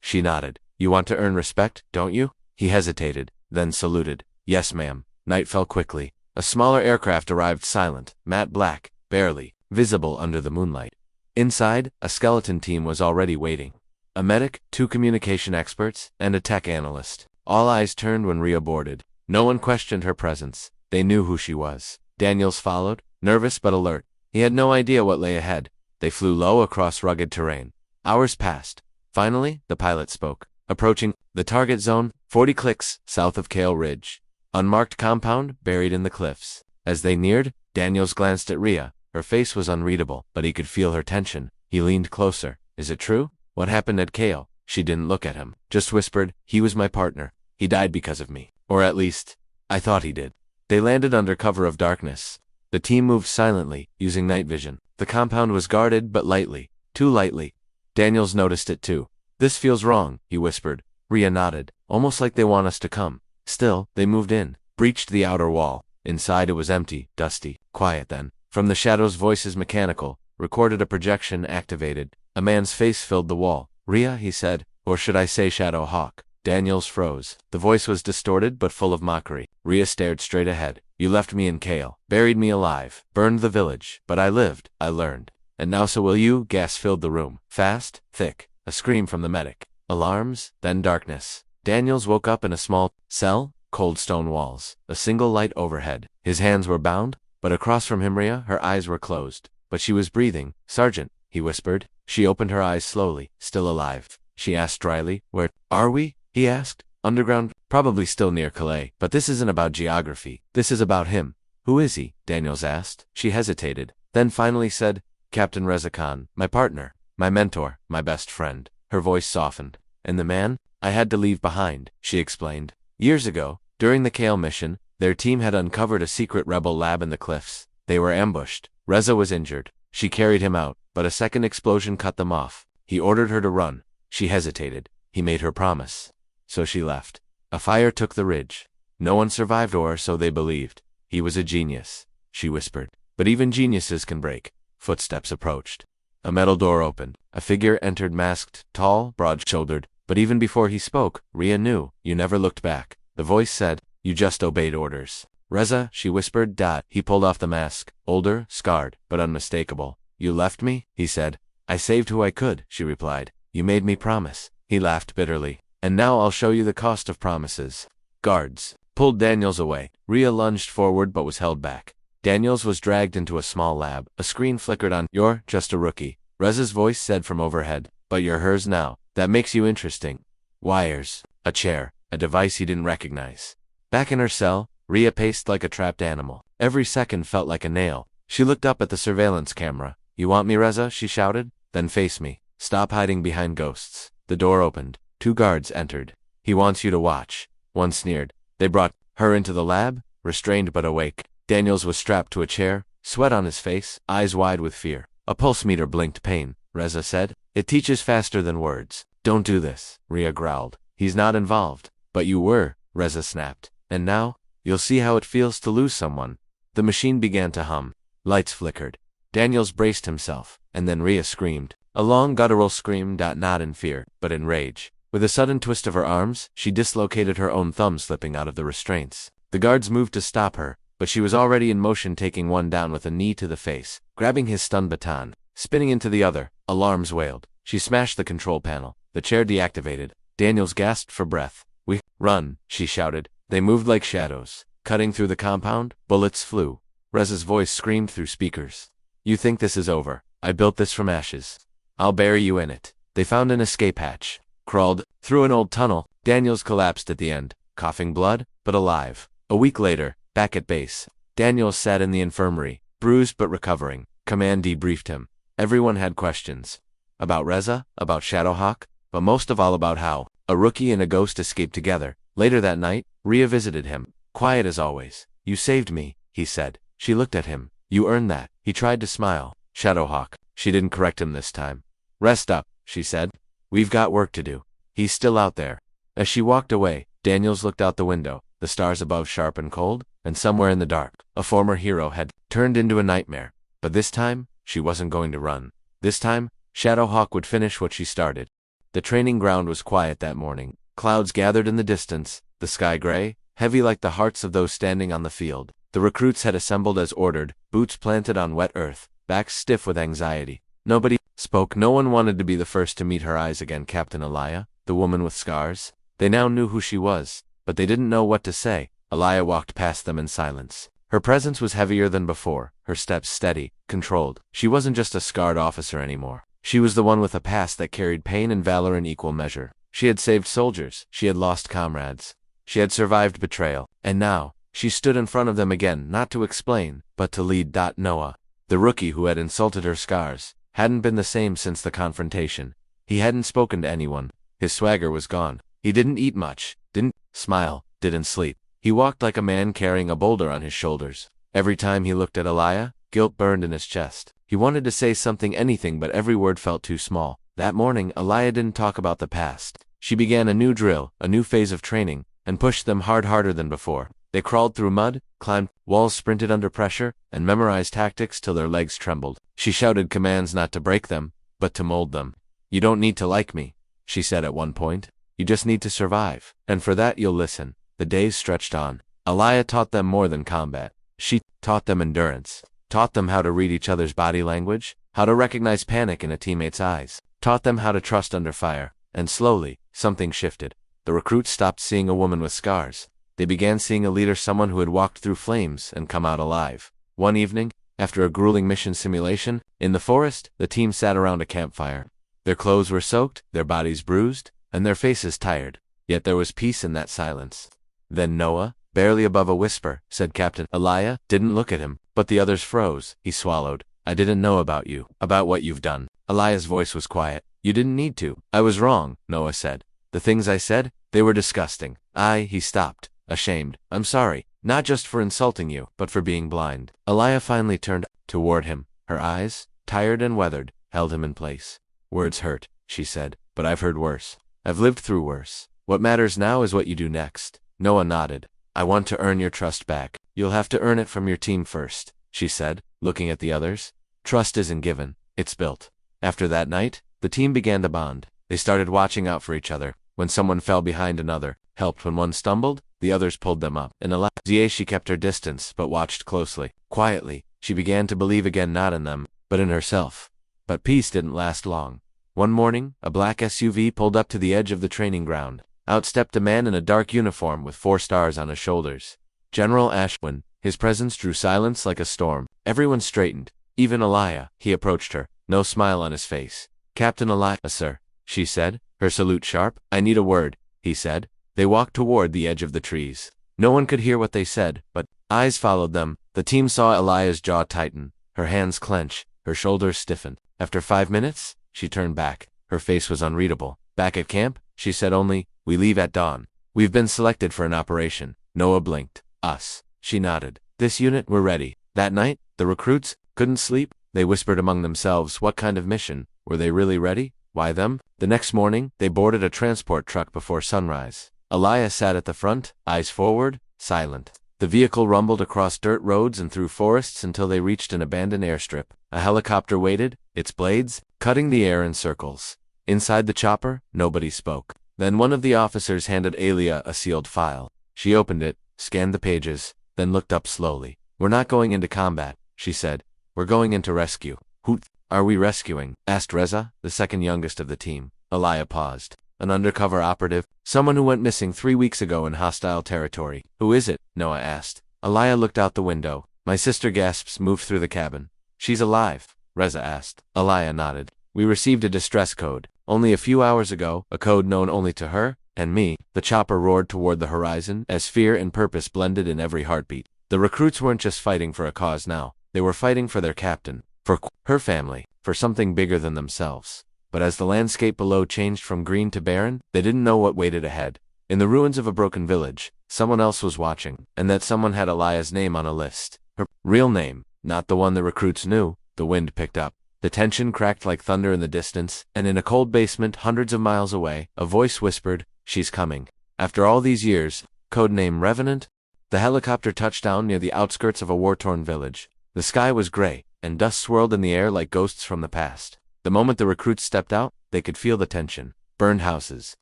She nodded. "You want to earn respect, don't you?" He hesitated, then saluted. "Yes, ma'am." Night fell quickly. A smaller aircraft arrived, silent, matte black, barely visible under the moonlight. Inside, a skeleton team was already waiting. A medic, 2 communication experts, and a tech analyst. All eyes turned when Rhea boarded. No one questioned her presence. They knew who she was. Daniels followed, nervous but alert. He had no idea what lay ahead. They flew low across rugged terrain. Hours passed. Finally, the pilot spoke. "Approaching the target zone, 40 clicks south of Kale Ridge. Unmarked compound buried in the cliffs." As they neared, Daniels glanced at Rhea. Her face was unreadable, but he could feel her tension. He leaned closer. "Is it true? What happened at Kale?" She didn't look at him, just whispered, "He was my partner. He died because of me. Or at least, I thought he did." They landed under cover of darkness. The team moved silently, using night vision. The compound was guarded, but lightly. Too lightly. Daniels noticed it too. "This feels wrong," he whispered. Rhea nodded, almost like they want us to come. Still, they moved in, breached the outer wall. Inside it was empty, dusty, quiet then. From the shadows, voices mechanical, recorded a projection activated. A man's face filled the wall. "Rhea," he said, "or should I say Shadowhawk?" Daniels froze. The voice was distorted but full of mockery. Rhea stared straight ahead. "You left me in Kale, buried me alive, burned the village, but I lived, I learned. And now so will you." Gas filled the room. Fast, thick, a scream from the medic. Alarms, then darkness. Daniels woke up in a small cell, cold stone walls, a single light overhead. His hands were bound, but across from him Rhea, her eyes were closed. But she was breathing. "Sergeant," he whispered. She opened her eyes slowly, still alive. She asked dryly, "Where are we?" He asked. "Underground, probably still near Calais. But this isn't about geography. This is about him." "Who is he?" Daniels asked. She hesitated. then finally said, Captain Reza Khan, my partner, my mentor, my best friend. Her voice softened. And the man I had to leave behind, she explained. Years ago, during the Kale mission, their team had uncovered a secret rebel lab in the cliffs. They were ambushed. Reza was injured. She carried him out, but a second explosion cut them off. He ordered her to run. She hesitated. He made her promise. So she left. A fire took the ridge. No one survived, or so they believed. He was a genius, she whispered. But even geniuses can break. Footsteps approached. A metal door opened. A figure entered, masked, tall, broad-shouldered. But even before he spoke, Rhea knew. You never looked back. The voice said, you just obeyed orders. Reza, she whispered. He pulled off the mask. Older, scarred, but unmistakable. You left me? He said. I saved who I could, she replied. You made me promise. He laughed bitterly. And now I'll show you the cost of promises. Guards pulled Daniels away. Rhea lunged forward but was held back. Daniels was dragged into a small lab. A screen flickered on. You're just a rookie. Reza's voice said from overhead. But you're hers now. That makes you interesting. Wires. A chair. A device he didn't recognize. Back in her cell, Rhea paced like a trapped animal. Every second felt like a nail. She looked up at the surveillance camera. You want me, Reza? She shouted. Then face me. Stop hiding behind ghosts. The door opened. 2 guards entered. He wants you to watch. One sneered. They brought her into the lab, restrained but awake. Daniels was strapped to a chair, sweat on his face, eyes wide with fear. A pulse meter blinked pain, Reza said. It teaches faster than words. Don't do this, Rhea growled. He's not involved. But you were, Reza snapped. And now, you'll see how it feels to lose someone. The machine began to hum. Lights flickered. Daniels braced himself, and then Rhea screamed. A long guttural scream, not in fear, but in rage. With a sudden twist of her arms, she dislocated her own thumb, slipping out of the restraints. The guards moved to stop her, but she was already in motion, taking one down with a knee to the face, grabbing his stun baton, spinning into the other. Alarms wailed. She smashed the control panel. The chair deactivated. Daniels gasped for breath. We run, she shouted. They moved like shadows. Cutting through the compound, bullets flew. Reza's voice screamed through speakers. You think this is over? I built this from ashes. I'll bury you in it. They found an escape hatch. Crawled through an old tunnel. Daniels collapsed at the end, coughing blood, but alive. A week later, back at base, Daniels sat in the infirmary, bruised but recovering. Command debriefed him. Everyone had questions. About Reza, about Shadowhawk, but most of all about how a rookie and a ghost escaped together. Later that night, Rhea visited him. Quiet as always. You saved me, he said. She looked at him. You earned that. He tried to smile. Shadowhawk. She didn't correct him this time. Rest up, she said. We've got work to do. He's still out there. As she walked away, Daniels looked out the window, the stars above sharp and cold, and somewhere in the dark, a former hero had turned into a nightmare. But this time, she wasn't going to run. This time, Shadowhawk would finish what she started. The training ground was quiet that morning. Clouds gathered in the distance, the sky gray, heavy like the hearts of those standing on the field. The recruits had assembled as ordered, boots planted on wet earth, backs stiff with anxiety. Nobody spoke. No one wanted to be the first to meet her eyes again. Captain Elia, the woman with scars. They now knew who she was, but they didn't know what to say. Elia walked past them in silence. Her presence was heavier than before, her steps steady, controlled. She wasn't just a scarred officer anymore. She was the one with a past that carried pain and valor in equal measure. She had saved soldiers. She had lost comrades. She had survived betrayal. And now, she stood in front of them again, not to explain, but to lead. Noah, the rookie who had insulted her scars, hadn't been the same since the confrontation. He hadn't spoken to anyone. His swagger was gone. He didn't eat much, didn't smile, didn't sleep. He walked like a man carrying a boulder on his shoulders. Every time he looked at Elia, guilt burned in his chest. He wanted to say something, anything, but every word felt too small. That morning, Elia didn't talk about the past. She began a new drill, a new phase of training, and pushed them harder than before. They crawled through mud, climbed walls, sprinted under pressure, and memorized tactics till their legs trembled. She shouted commands not to break them, but to mold them. You don't need to like me, she said at one point. You just need to survive. And for that you'll listen. The days stretched on. Elia taught them more than combat. She taught them endurance. Taught them how to read each other's body language, how to recognize panic in a teammate's eyes. Taught them how to trust under fire. And slowly, something shifted. The recruits stopped seeing a woman with scars. They began seeing a leader, someone who had walked through flames and come out alive. One evening, after a grueling mission simulation, in the forest, the team sat around a campfire. Their clothes were soaked, their bodies bruised, and their faces tired. Yet there was peace in that silence. Then Noah, barely above a whisper, said Captain Elia, didn't look at him, but the others froze. He swallowed. I didn't know about you, about what you've done. Elia's voice was quiet. You didn't need to. I was wrong, Noah said. The things I said, they were disgusting. He stopped, ashamed. I'm sorry, not just for insulting you, but for being blind. Elia finally turned toward him. Her eyes, tired and weathered, held him in place. Words hurt, she said, but I've heard worse. I've lived through worse. What matters now is what you do next. Noah nodded. I want to earn your trust back. You'll have to earn it from your team first, she said, looking at the others. Trust isn't given, it's built. After that night, the team began to bond. They started watching out for each other. When someone fell behind another, helped when one stumbled, the others pulled them up. In Elia, she kept her distance, but watched closely. Quietly, she began to believe again not in them, but in herself. But peace didn't last long. One morning, a black SUV pulled up to the edge of the training ground. Out stepped a man in a dark uniform with 4 stars on his shoulders. General Ashwin. His presence drew silence like a storm. Everyone straightened, even Elia. He approached her, no smile on his face. Captain Elia, sir, she said, her salute sharp. I need a word, he said. They walked toward the edge of the trees. No one could hear what they said, but eyes followed them. The team saw Elia's jaw tighten, her hands clench, her shoulders stiffen. After 5 minutes, she turned back. Her face was unreadable. Back at camp, she said only, we leave at dawn. We've been selected for an operation. Noah blinked. Us. She nodded. This unit, we're ready. That night, the recruits couldn't sleep. They whispered among themselves, what kind of mission? Were they really ready? Why them? The next morning, they boarded a transport truck before sunrise. Elia sat at the front, eyes forward, silent. The vehicle rumbled across dirt roads and through forests until they reached an abandoned airstrip. A helicopter waited, its blades cutting the air in circles. Inside the chopper, nobody spoke. Then one of the officers handed Elia a sealed file. She opened it, scanned the pages, then looked up slowly. We're not going into combat, she said. We're going into rescue. Who are we rescuing? Asked Reza, the second youngest of the team. Elia paused. An undercover operative, someone who went missing 3 weeks ago in hostile territory. Who is it? Noah asked. Elia looked out the window. My sister gasps moved through the cabin. She's alive, Reza asked. Elia nodded. We received a distress code. Only a few hours ago, a code known only to her and me. The chopper roared toward the horizon as fear and purpose blended in every heartbeat. The recruits weren't just fighting for a cause now. They were fighting for their captain, for her family, for something bigger than themselves. But as the landscape below changed from green to barren, they didn't know what waited ahead. In the ruins of a broken village, someone else was watching, and that someone had Elia's name on a list. Her real name, not the one the recruits knew. The wind picked up. The tension cracked like thunder in the distance, and in a cold basement hundreds of miles away, a voice whispered, she's coming. After all these years, codename Revenant, the helicopter touched down near the outskirts of a war-torn village. The sky was gray, and dust swirled in the air like ghosts from the past. The moment the recruits stepped out, they could feel the tension. Burned houses,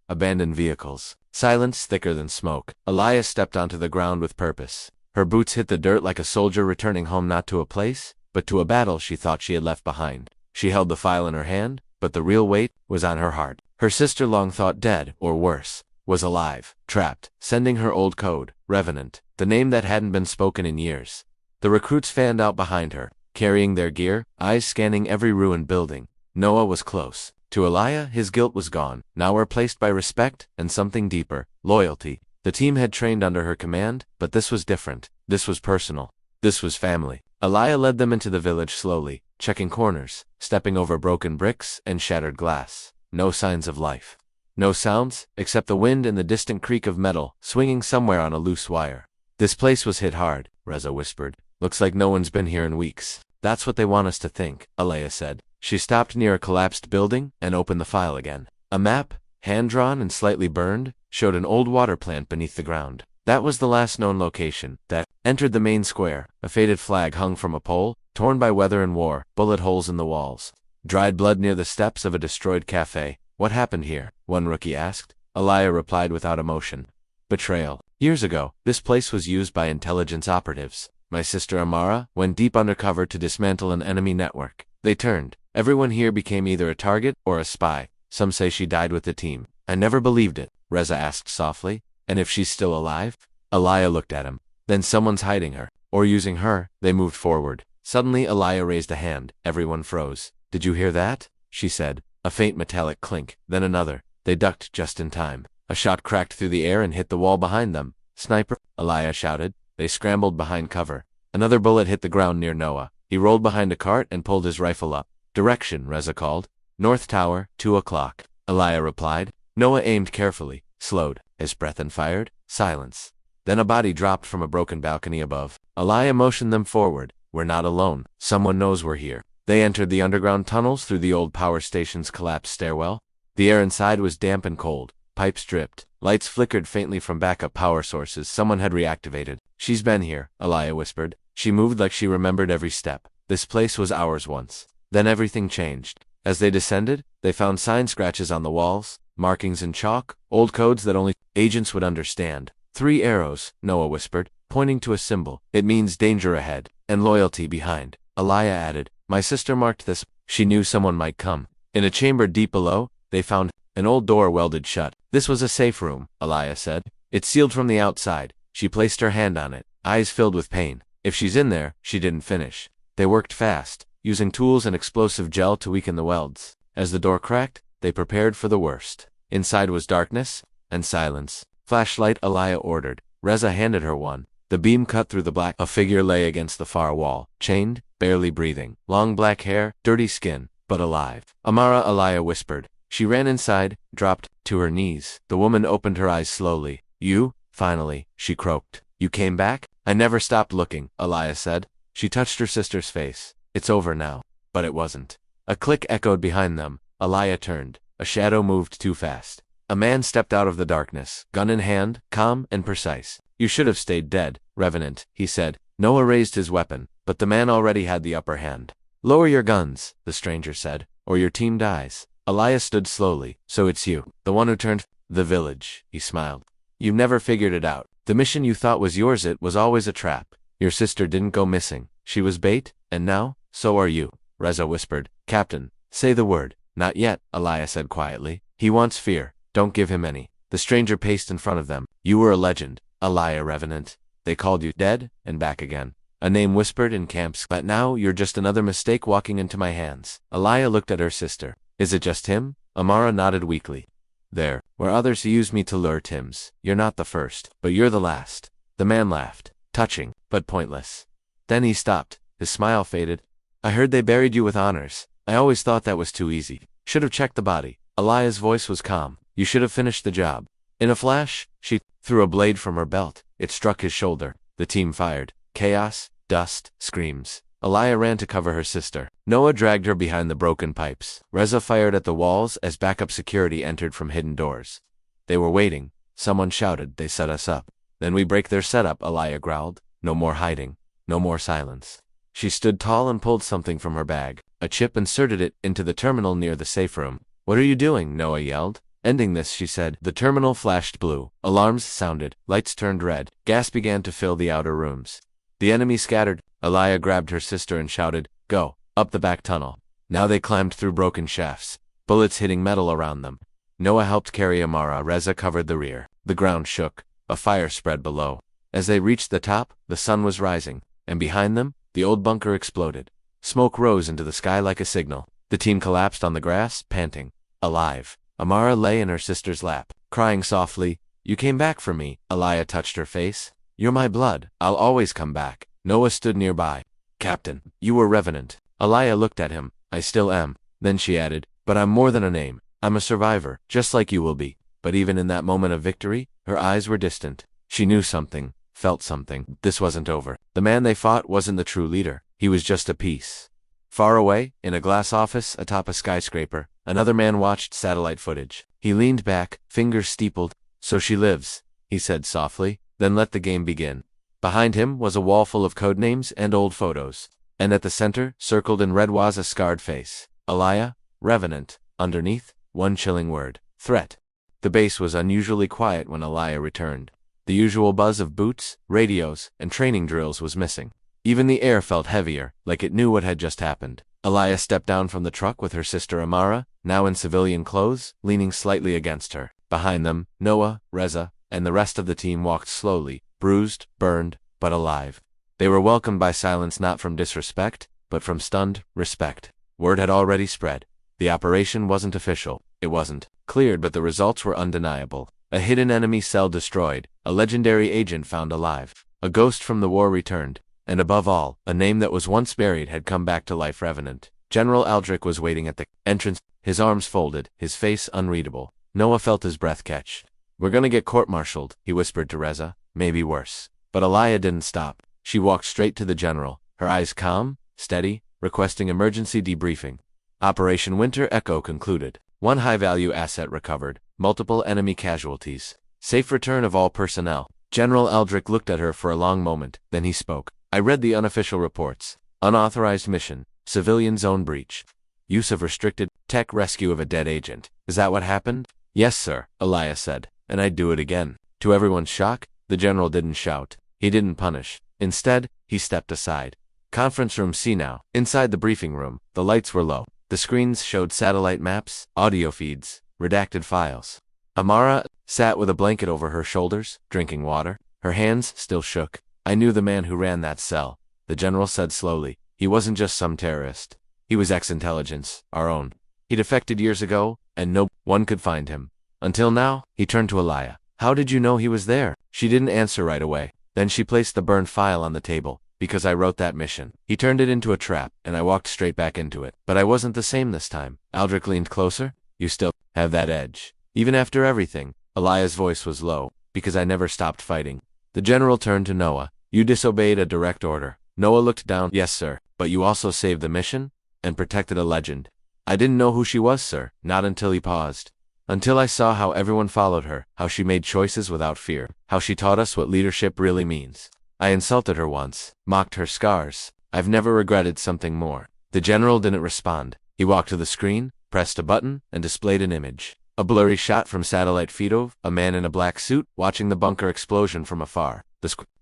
abandoned vehicles, silence thicker than smoke. Elia stepped onto the ground with purpose. Her boots hit the dirt like a soldier returning home not to a place, but to a battle she thought she had left behind. She held the file in her hand, but the real weight was on her heart. Her sister, long thought dead, or worse, was alive, trapped, sending her old code, Revenant, the name that hadn't been spoken in years. The recruits fanned out behind her, carrying their gear, eyes scanning every ruined building. Noah was close. To Elia, his guilt was gone, now replaced by respect and something deeper, loyalty. The team had trained under her command, but this was different. This was personal. This was family. Elia led them into the village slowly, checking corners, stepping over broken bricks and shattered glass. No signs of life. No sounds, except the wind and the distant creak of metal swinging somewhere on a loose wire. This place was hit hard, Reza whispered. Looks like no one's been here in weeks. That's what they want us to think, Elia said. She stopped near a collapsed building and opened the file again. A map, hand-drawn and slightly burned, showed an old water plant beneath the ground. That was the last known location. That entered the main square. A faded flag hung from a pole, torn by weather and war, bullet holes in the walls. Dried blood near the steps of a destroyed cafe. What happened here? One rookie asked. Elia replied without emotion. Betrayal. Years ago, this place was used by intelligence operatives. My sister Amara went deep undercover to dismantle an enemy network. They turned. Everyone here became either a target or a spy. Some say she died with the team. I never believed it, Reza asked softly. And if she's still alive? Elia looked at him. Then someone's hiding her. Or using her. They moved forward. Suddenly Elia raised a hand. Everyone froze. Did you hear that? She said. A faint metallic clink. Then another. They ducked just in time. A shot cracked through the air and hit the wall behind them. Sniper! Elia shouted. They scrambled behind cover. Another bullet hit the ground near Noah. He rolled behind a cart and pulled his rifle up. Direction, Reza called. North Tower, 2 o'clock. Aliyah replied. Noah aimed carefully, slowed his breath and fired. Silence. Then a body dropped from a broken balcony above. Aliyah motioned them forward. We're not alone. Someone knows we're here. They entered the underground tunnels through the old power station's collapsed stairwell. The air inside was damp and cold. Pipes dripped. Lights flickered faintly from backup power sources someone had reactivated. She's been here, Aliyah whispered. She moved like she remembered every step. This place was ours once. Then everything changed. As they descended, they found sign scratches on the walls, markings in chalk, old codes that only agents would understand. 3 arrows, Noah whispered, pointing to a symbol. It means danger ahead, and loyalty behind. Aliyah added, my sister marked this. She knew someone might come. In a chamber deep below, they found an old door welded shut. This was a safe room, Aliyah said. It's sealed from the outside. She placed her hand on it, eyes filled with pain. If she's in there, she didn't finish. They worked fast, using tools and explosive gel to weaken the welds. As the door cracked, they prepared for the worst. Inside was darkness and silence. Flashlight, Aliyah ordered. Reza handed her one. The beam cut through the black. A figure lay against the far wall, chained, barely breathing. Long black hair, dirty skin, but alive. Amara, Aliyah whispered. She ran inside, dropped to her knees. The woman opened her eyes slowly. You? Finally, she croaked. You came back? I never stopped looking, Aliyah said. She touched her sister's face. It's over now. But it wasn't. A click echoed behind them. Aliyah turned. A shadow moved too fast. A man stepped out of the darkness, gun in hand, calm and precise. You should have stayed dead, Revenant, he said. Noah raised his weapon, but the man already had the upper hand. Lower your guns, the stranger said, or your team dies. Aliyah stood slowly. So it's you, the one who turned the village, he smiled. You never figured it out. The mission you thought was yours, it was always a trap. Your sister didn't go missing. She was bait, and now, so are you, Reza whispered. Captain, say the word. Not yet, Aliyah said quietly. He wants fear. Don't give him any. The stranger paced in front of them. You were a legend, Aliyah Revenant. They called you dead, and back again. A name whispered in camps, but now you're just another mistake walking into my hands. Aliyah looked at her sister. Is it just him? Amara nodded weakly. There were others who used me to lure Tims. You're not the first, but you're the last. The man laughed. Touching, but pointless. Then he stopped. His smile faded. I heard they buried you with honors. I always thought that was too easy. Should have checked the body. Aliyah's voice was calm. You should have finished the job. In a flash, she threw a blade from her belt. It struck his shoulder. The team fired. Chaos, dust, screams. Aliyah ran to cover her sister. Noah dragged her behind the broken pipes. Reza fired at the walls as backup security entered from hidden doors. They were waiting. Someone shouted, they set us up. Then we break their setup, Aliyah growled. No more hiding. No more silence. She stood tall and pulled something from her bag. A chip, inserted it into the terminal near the safe room. What are you doing? Noah yelled. Ending this, she said. The terminal flashed blue. Alarms sounded. Lights turned red. Gas began to fill the outer rooms. The enemy scattered. Aliyah grabbed her sister and shouted, Go, up the back tunnel. Now they climbed through broken shafts, bullets hitting metal around them. Noah helped carry Amara. Reza covered the rear. The ground shook. A fire spread below. As they reached the top, the sun was rising, and behind them, the old bunker exploded. Smoke rose into the sky like a signal. The team collapsed on the grass, panting. Alive. Amara lay in her sister's lap, crying softly. You came back for me. Aliyah touched her face. You're my blood. I'll always come back. Noah stood nearby. Captain, you were Revenant. Aliyah looked at him. I still am. Then she added, but I'm more than a name. I'm a survivor, just like you will be. But even in that moment of victory, her eyes were distant. She knew something, felt something. This wasn't over. The man they fought wasn't the true leader. He was just a piece. Far away, in a glass office atop a skyscraper, another man watched satellite footage. He leaned back, fingers steepled. So she lives, he said softly, then let the game begin. Behind him was a wall full of codenames and old photos. And at the center, circled in red, was a scarred face. Aliyah, Revenant. Underneath, one chilling word. Threat. The base was unusually quiet when Aliyah returned. The usual buzz of boots, radios, and training drills was missing. Even the air felt heavier, like it knew what had just happened. Aliyah stepped down from the truck with her sister Amara, now in civilian clothes, leaning slightly against her. Behind them, Noah, Reza, and the rest of the team walked slowly, bruised, burned, but alive. They were welcomed by silence, not from disrespect, but from stunned respect. Word had already spread. The operation wasn't official. It wasn't cleared, but the results were undeniable. A hidden enemy cell destroyed, a legendary agent found alive. A ghost from the war returned, And above all, a name that was once buried had come back to life. Revenant. General Aldrich was waiting at the entrance, his arms folded, his face unreadable. Noah felt his breath catch. "We're gonna get court-martialed," he whispered to Reza. "Maybe worse." But Alaya didn't stop. She walked straight to the general, her eyes calm, steady, requesting emergency debriefing. Operation Winter Echo concluded. One high-value asset recovered, multiple enemy casualties. Safe return of all personnel. General Aldrich looked at her for a long moment, then he spoke. "I read the unofficial reports. Unauthorized mission, civilian zone breach, use of restricted tech, rescue of a dead agent. Is that what happened?" "Yes, sir," Alaya said, "and I'd do it again." To everyone's shock, the general didn't shout. He didn't punish. Instead, he stepped aside. Conference room C now. Inside the briefing room, the lights were low. The screens showed satellite maps, audio feeds, redacted files. Amara sat with a blanket over her shoulders, drinking water. Her hands still shook. "I knew the man who ran that cell," the general said slowly. "He wasn't just some terrorist. He was ex-intelligence, our own. He defected years ago, and no one could find him. Until now." He turned to Alaya. "How did you know he was there?" She didn't answer right away. Then she placed the burned file on the table. "Because I wrote that mission. He turned it into a trap, and I walked straight back into it. But I wasn't the same this time." Aldrich leaned closer. "You still have that edge. Even after everything." Alaya's voice was low. "Because I never stopped fighting." The general turned to Noah. "You disobeyed a direct order." Noah looked down. "Yes, sir. But you also saved the mission? And protected a legend." "I didn't know who she was, sir." Not until he paused. "Until I saw how everyone followed her, how she made choices without fear, how she taught us what leadership really means. I insulted her once, mocked her scars. I've never regretted something more." The general didn't respond. He walked to the screen, pressed a button, and displayed an image. A blurry shot from satellite feed of a man in a black suit watching the bunker explosion from afar.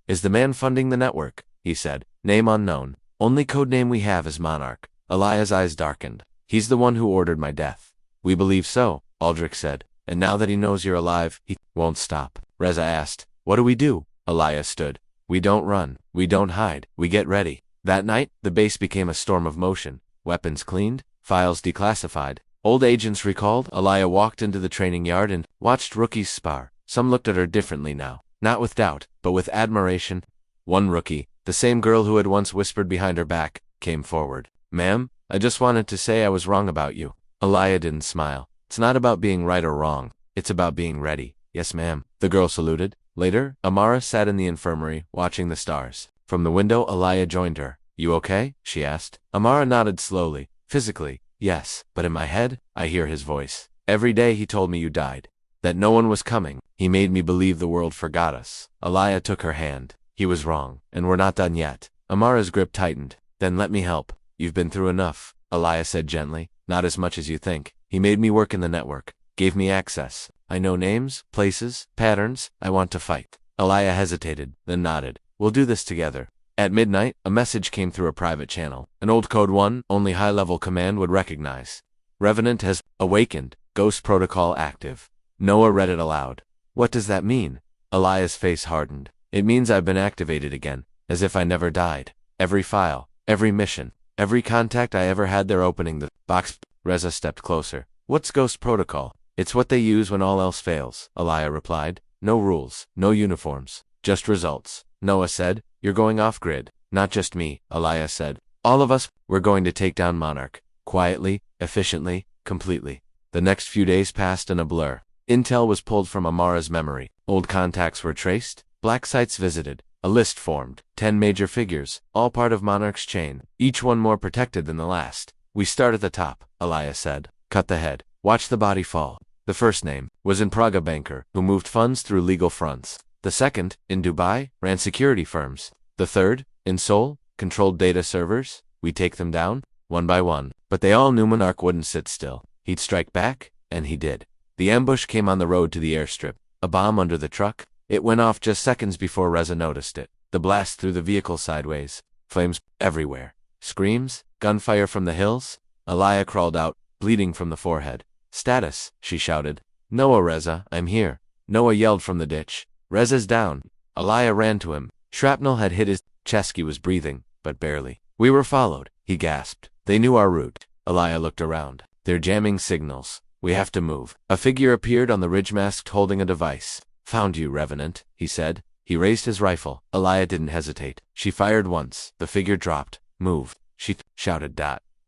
"Is the man funding the network?" he said. "Name unknown. Only code name we have is Monarch." Alaya's eyes darkened. "He's the one who ordered my death." "We believe so," Aldrich said. "And now that he knows you're alive, he won't stop." Reza asked, "What do we do?" Alaya stood. "We don't run. We don't hide. We get ready." That night, the base became a storm of motion. Weapons cleaned, files declassified, old agents recalled. Alaya walked into the training yard and watched rookies spar. Some looked at her differently now, not with doubt, but with admiration. One rookie, the same girl who had once whispered behind her back, came forward. "Ma'am, I just wanted to say I was wrong about you." Alaya didn't smile. "It's not about being right or wrong. It's about being ready." "Yes, ma'am." The girl saluted. Later, Amara sat in the infirmary, watching the stars. From the window, Alaya joined her. "You okay?" she asked. Amara nodded slowly. "Physically, yes, but in my head, I hear his voice. Every day he told me you died. That no one was coming. He made me believe the world forgot us." Alaya took her hand. "He was wrong, and we're not done yet." Amara's grip tightened. "Then let me help. You've been through enough," Alaya said gently. "Not as much as you think. He made me work in the network. Gave me access. I know names, places, patterns. I want to fight." Alaya hesitated, then nodded. "We'll do this together." At midnight, a message came through a private channel. An old code one, only high-level command would recognize. "Revenant has awakened. Ghost protocol active." Noah read it aloud. "What does that mean?" Alaya's face hardened. "It means I've been activated again, as if I never died. Every file, every mission, every contact I ever had, they're opening the box." Reza stepped closer. "What's Ghost protocol?" "It's what they use when all else fails," Alaya replied. "No rules, no uniforms, just results." Noah said, "You're going off-grid." "Not just me," Alaya said. "All of us. We're going to take down Monarch. Quietly, efficiently, completely." The next few days passed in a blur. Intel was pulled from Amara's memory. Old contacts were traced, black sites visited, a list formed, 10 major figures, all part of Monarch's chain, each one more protected than the last. "We start at the top," Alaya said. "Cut the head. Watch the body fall." The first name was in Praga banker, who moved funds through legal fronts. The second, in Dubai, ran security firms. The third, in Seoul, controlled data servers. We take them down, one by one. But they all knew Monarch wouldn't sit still. He'd strike back, and he did. The ambush came on the road to the airstrip. A bomb under the truck. It went off just seconds before Reza noticed it. The blast threw the vehicle sideways. Flames everywhere. Screams, gunfire from the hills. Alaya crawled out, bleeding from the forehead. "Status," she shouted. "Noah, Reza, I'm here." Noah yelled from the ditch. "Reza's down." Alaya ran to him. Shrapnel had hit his chest. He was breathing, but barely. "We were followed," he gasped. "They knew our route." Alaya looked around. "They're jamming signals. We have to move." A figure appeared on the ridge, masked, holding a device. "Found you, Revenant," he said. He raised his rifle. Alaya didn't hesitate. She fired once. The figure dropped. Move. She shouted.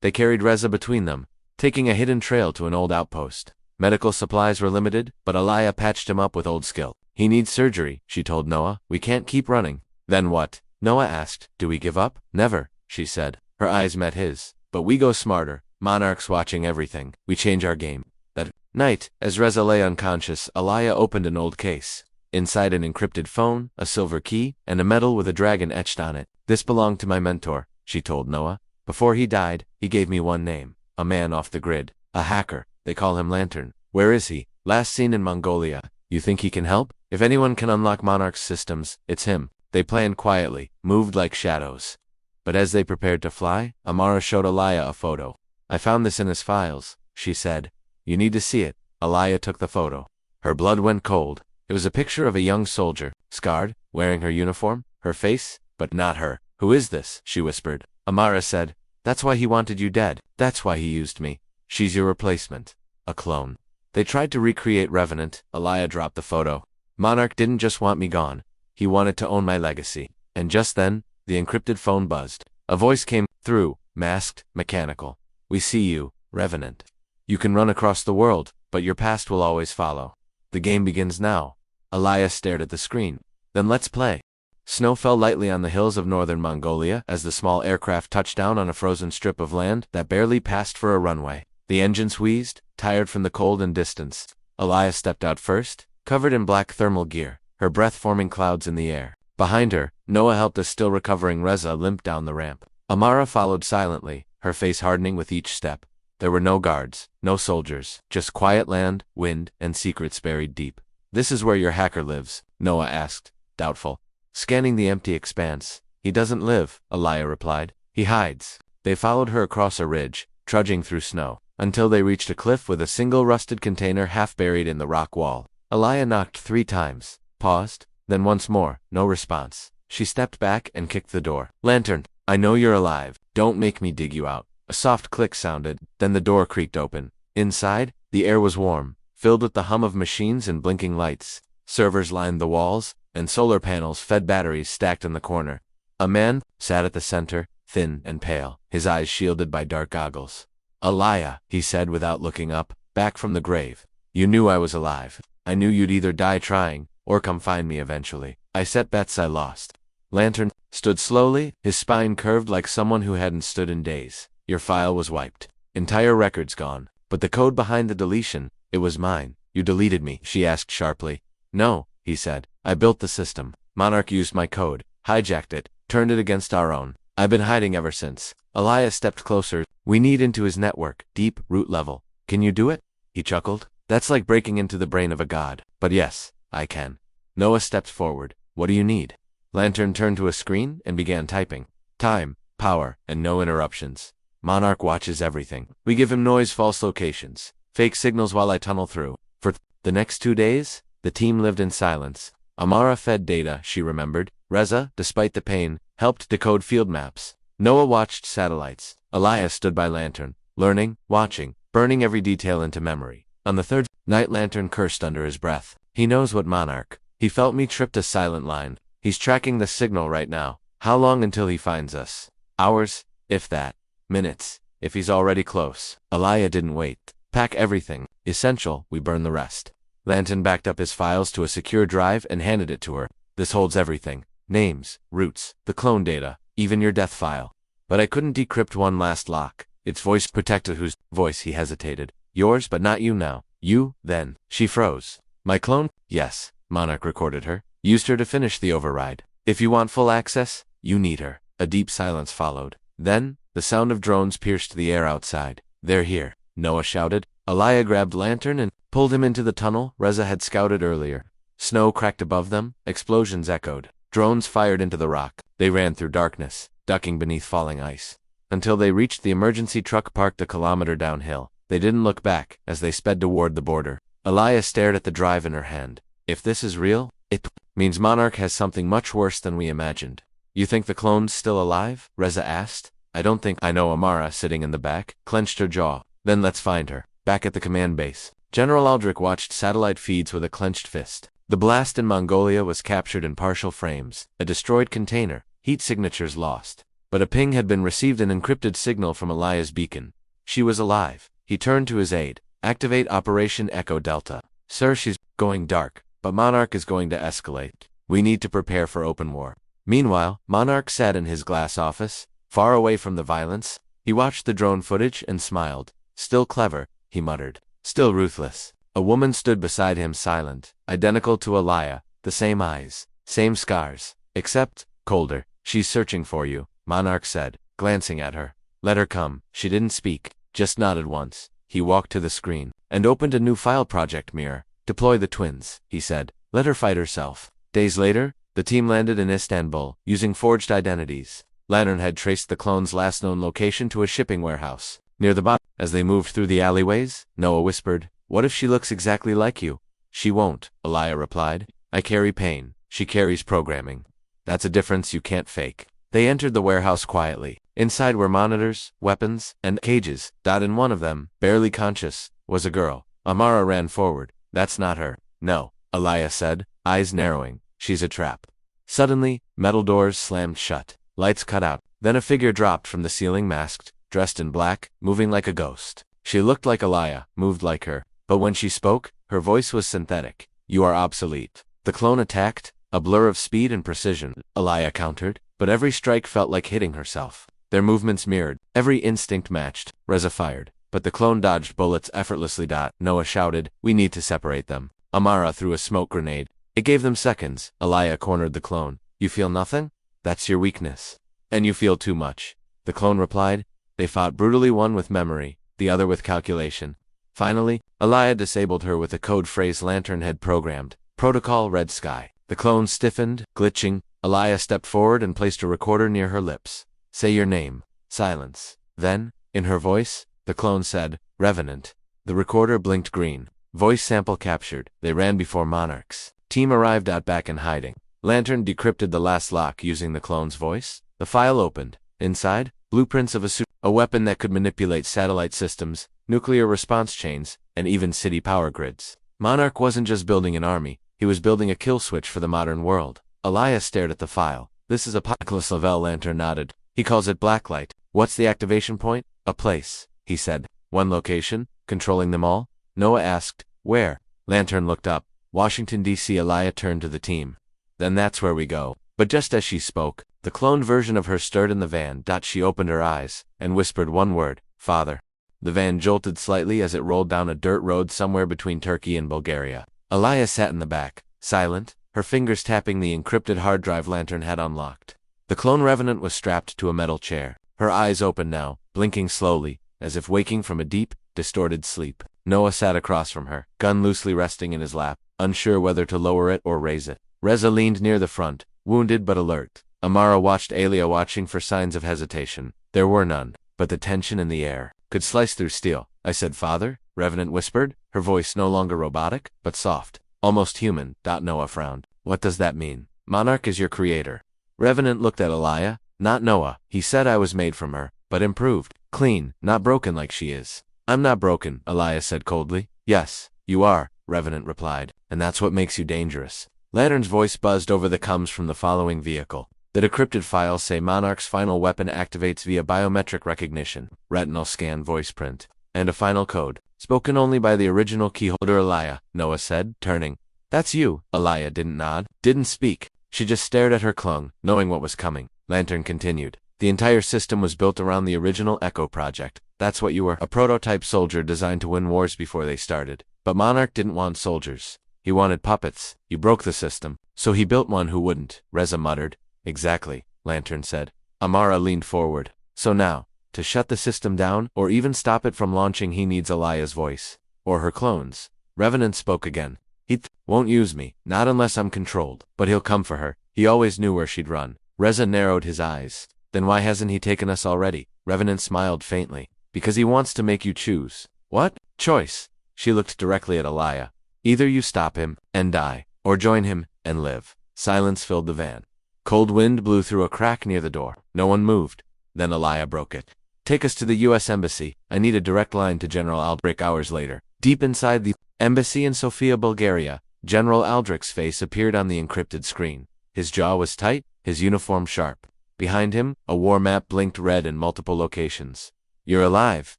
They carried Reza between them, taking a hidden trail to an old outpost. Medical supplies were limited, but Alaya patched him up with old skill. He needs surgery, she told Noah. We can't keep running. Then what? Noah asked. Do we give up? Never, she said. Her eyes met his. But we go smarter. Monarch's watching everything. We change our game. That night, as Reza lay unconscious, Alaya opened an old case. Inside an encrypted phone, a silver key, and a medal with a dragon etched on it. This belonged to my mentor, she told Noah. Before he died, he gave me one name. A man off the grid. A hacker. They call him Lantern. Where is he? Last seen in Mongolia. You think he can help? If anyone can unlock Monarch's systems, it's him. They planned quietly, moved like shadows. But as they prepared to fly, Amara showed Alaya a photo. I found this in his files, she said. You need to see it. Alaya took the photo. Her blood went cold. It was a picture of a young soldier, scarred, wearing her uniform, her face, but not her. Who is this? She whispered. Amara said, that's why he wanted you dead. That's why he used me. She's your replacement. A clone. They tried to recreate Revenant. Alaya dropped the photo. Monarch didn't just want me gone. He wanted to own my legacy. And just then, the encrypted phone buzzed. A voice came through, masked, mechanical. We see you, Revenant. You can run across the world, but your past will always follow. The game begins now. Alaya stared at the screen. Then let's play. Snow fell lightly on the hills of northern Mongolia as the small aircraft touched down on a frozen strip of land that barely passed for a runway. The engines wheezed, tired from the cold and distance. Alaya stepped out first, covered in black thermal gear, her breath forming clouds in the air. Behind her, Noah helped a still recovering Reza limp down the ramp. Amara followed silently, her face hardening with each step. There were no guards, no soldiers, just quiet land, wind, and secrets buried deep. This is where your hacker lives, Noah asked, doubtful. Scanning the empty expanse. He doesn't live, Alaya replied. He hides. They followed her across a ridge, trudging through snow, until they reached a cliff with a single rusted container half buried in the rock wall. Alaya knocked 3 times, paused, then once more, no response. She stepped back and kicked the door. Lantern, I know you're alive. Don't make me dig you out. A soft click sounded, then the door creaked open. Inside, the air was warm, filled with the hum of machines and blinking lights. Servers lined the walls, and solar panels fed batteries stacked in the corner. A man sat at the center, thin and pale, his eyes shielded by dark goggles. Alaya, he said without looking up, back from the grave. You knew I was alive. I knew you'd either die trying, or come find me eventually. I set bets I lost. Lantern stood slowly, his spine curved like someone who hadn't stood in days. Your file was wiped. Entire records gone. But the code behind the deletion, it was mine. You deleted me, she asked sharply. No, he said. I built the system. Monarch used my code, hijacked it, turned it against our own. I've been hiding ever since. Alaya stepped closer. We need into his network, deep, root level. Can you do it? He chuckled. That's like breaking into the brain of a god. But yes, I can. Noah stepped forward. What do you need? Lantern turned to a screen and began typing. Time, power, and no interruptions. Monarch watches everything. We give him noise, false locations, fake signals while I tunnel through. For the next 2 days, the team lived in silence. Amara fed data, she remembered. Reza, despite the pain, helped decode field maps. Noah watched satellites. Alaya stood by Lantern, learning, watching, burning every detail into memory. On the 3rd night, Lantern cursed under his breath. He knows what Monarch. He felt me tripped a silent line. He's tracking the signal right now. How long until he finds us? Hours, if that. Minutes, if he's already close. Alaya didn't wait. Pack everything. Essential, we burn the rest. Lantern backed up his files to a secure drive and handed it to her. This holds everything. Names, routes, the clone data, even your death file. But I couldn't decrypt one last lock. Its voice protected whose voice he hesitated. Yours, but not you now. You, then. She froze. My clone? Yes. Monarch recorded her. Used her to finish the override. If you want full access, you need her. A deep silence followed. Then, the sound of drones pierced the air outside. They're here, Noah shouted. Alaya grabbed Lantern and pulled him into the tunnel Reza had scouted earlier. Snow cracked above them, explosions echoed. Drones fired into the rock. They ran through darkness, ducking beneath falling ice. Until they reached the emergency truck parked a kilometer downhill. They didn't look back as they sped toward the border. Alaya stared at the drive in her hand. If this is real, it means Monarch has something much worse than we imagined. You think the clone's still alive? Reza asked. I don't think I know. Amara, sitting in the back, clenched her jaw. Then let's find her. Back at the command base, General Aldrich watched satellite feeds with a clenched fist. The blast in Mongolia was captured in partial frames, a destroyed container, heat signatures lost. But a ping had been received, an encrypted signal from Alaya's beacon. She was alive. He turned to his aide. Activate Operation Echo Delta. Sir, she's going dark, but Monarch is going to escalate. We need to prepare for open war. Meanwhile, Monarch sat in his glass office, far away from the violence. He watched the drone footage and smiled. Still clever, he muttered. Still ruthless. A woman stood beside him, silent, identical to Alaya, the same eyes, same scars, except colder. She's searching for you, Monarch said, glancing at her. Let her come. She didn't speak, just nodded once. He walked to the screen and opened a new file project mirror. Deploy the twins, he said. Let her fight herself. Days later, the team landed in Istanbul, using forged identities. Lantern had traced the clone's last known location to a shipping warehouse. Near the bottom, as they moved through the alleyways, Noah whispered, "What if she looks exactly like you?" "She won't," Alaya replied. "I carry pain. She carries programming. That's a difference you can't fake." They entered the warehouse quietly. Inside were monitors, weapons, and cages. In one of them, barely conscious, was a girl. Amara ran forward. "That's not her." "No," Alaya said, eyes narrowing. "She's a trap." Suddenly, metal doors slammed shut. Lights cut out. Then a figure dropped from the ceiling, masked, dressed in black, moving like a ghost. She looked like Alaya, moved like her. But when she spoke, her voice was synthetic. "You are obsolete." The clone attacked, a blur of speed and precision. Alaya countered, but every strike felt like hitting herself. Their movements mirrored, every instinct matched. Reza fired, but the clone dodged bullets effortlessly. Noah shouted, "We need to separate them." Amara threw a smoke grenade. It gave them seconds. Alaya cornered the clone. "You feel nothing? That's your weakness. And you feel too much." The clone replied. They fought brutally, one with memory, the other with calculation. Finally, Alaya disabled her with a code phrase Lantern had programmed. Protocol Red Sky. The clone stiffened, glitching. Alaya stepped forward and placed a recorder near her lips. "Say your name." Silence. Then, in her voice, the clone said, "Revenant." The recorder blinked green. Voice sample captured. They ran before Monarch's team arrived out back in hiding. Lantern decrypted the last lock using the clone's voice. The file opened. Inside, blueprints of a weapon that could manipulate satellite systems, nuclear response chains, and even city power grids. Monarch wasn't just building an army, he was building a kill switch for the modern world. Alaya stared at the file. "This is Apocalypse Level," Lantern nodded. "He calls it Blacklight." "What's the activation point?" "A place," he said. "One location? Controlling them all?" Noah asked. "Where?" Lantern looked up. "Washington, D.C." Alaya turned to the team. "Then that's where we go." But just as she spoke, the cloned version of her stirred in the van. She opened her eyes and whispered one word, "Father." The van jolted slightly as it rolled down a dirt road somewhere between Turkey and Bulgaria. Alaya sat in the back, silent, her fingers tapping the encrypted hard drive Lantern had unlocked. The clone revenant was strapped to a metal chair, her eyes open now, blinking slowly, as if waking from a deep, distorted sleep. Noah sat across from her, gun loosely resting in his lap, unsure whether to lower it or raise it. Reza leaned near the front, wounded but alert. Amara watched Alia, watching for signs of hesitation. There were none, but the tension in the air could slice through steel. "I said father," Revenant whispered, her voice no longer robotic, but soft, almost human. Noah frowned. "What does that mean?" "Monarch is your creator." Revenant looked at Alaya. "Not Noah. He said I was made from her, but improved, clean, not broken like she is." "I'm not broken," Alaya said coldly. "Yes, you are," Revenant replied, "and that's what makes you dangerous." Lantern's voice buzzed over the comms from the following vehicle. The decrypted files say Monarch's final weapon activates via biometric recognition, retinal scan, voice print, and a final code, spoken only by the original keyholder. "Alaya," Noah said, turning. "That's you." Alaya didn't nod, didn't speak. She just stared at her clone, knowing what was coming. Lantern continued. "The entire system was built around the original Echo project. That's what you were, a prototype soldier designed to win wars before they started. But Monarch didn't want soldiers. He wanted puppets. You broke the system, so he built one who wouldn't," Reza muttered. "Exactly," Lantern said. Amara leaned forward. "So now, to shut the system down, or even stop it from launching, he needs Alaya's voice. Or her clones." Revenant spoke again. "He won't use me, not unless I'm controlled. But he'll come for her. He always knew where she'd run." Reza narrowed his eyes. "Then why hasn't he taken us already?" Revenant smiled faintly. "Because he wants to make you choose." "What? Choice?" She looked directly at Alaya. "Either you stop him, and die, or join him, and live." Silence filled the van. Cold wind blew through a crack near the door. No one moved. Then Alaya broke it. "Take us to the U.S. Embassy. I need a direct line to General Albrecht." Hours later, deep inside the embassy in Sofia, Bulgaria, General Aldrich's face appeared on the encrypted screen. His jaw was tight, his uniform sharp. Behind him, a war map blinked red in multiple locations. "You're alive,"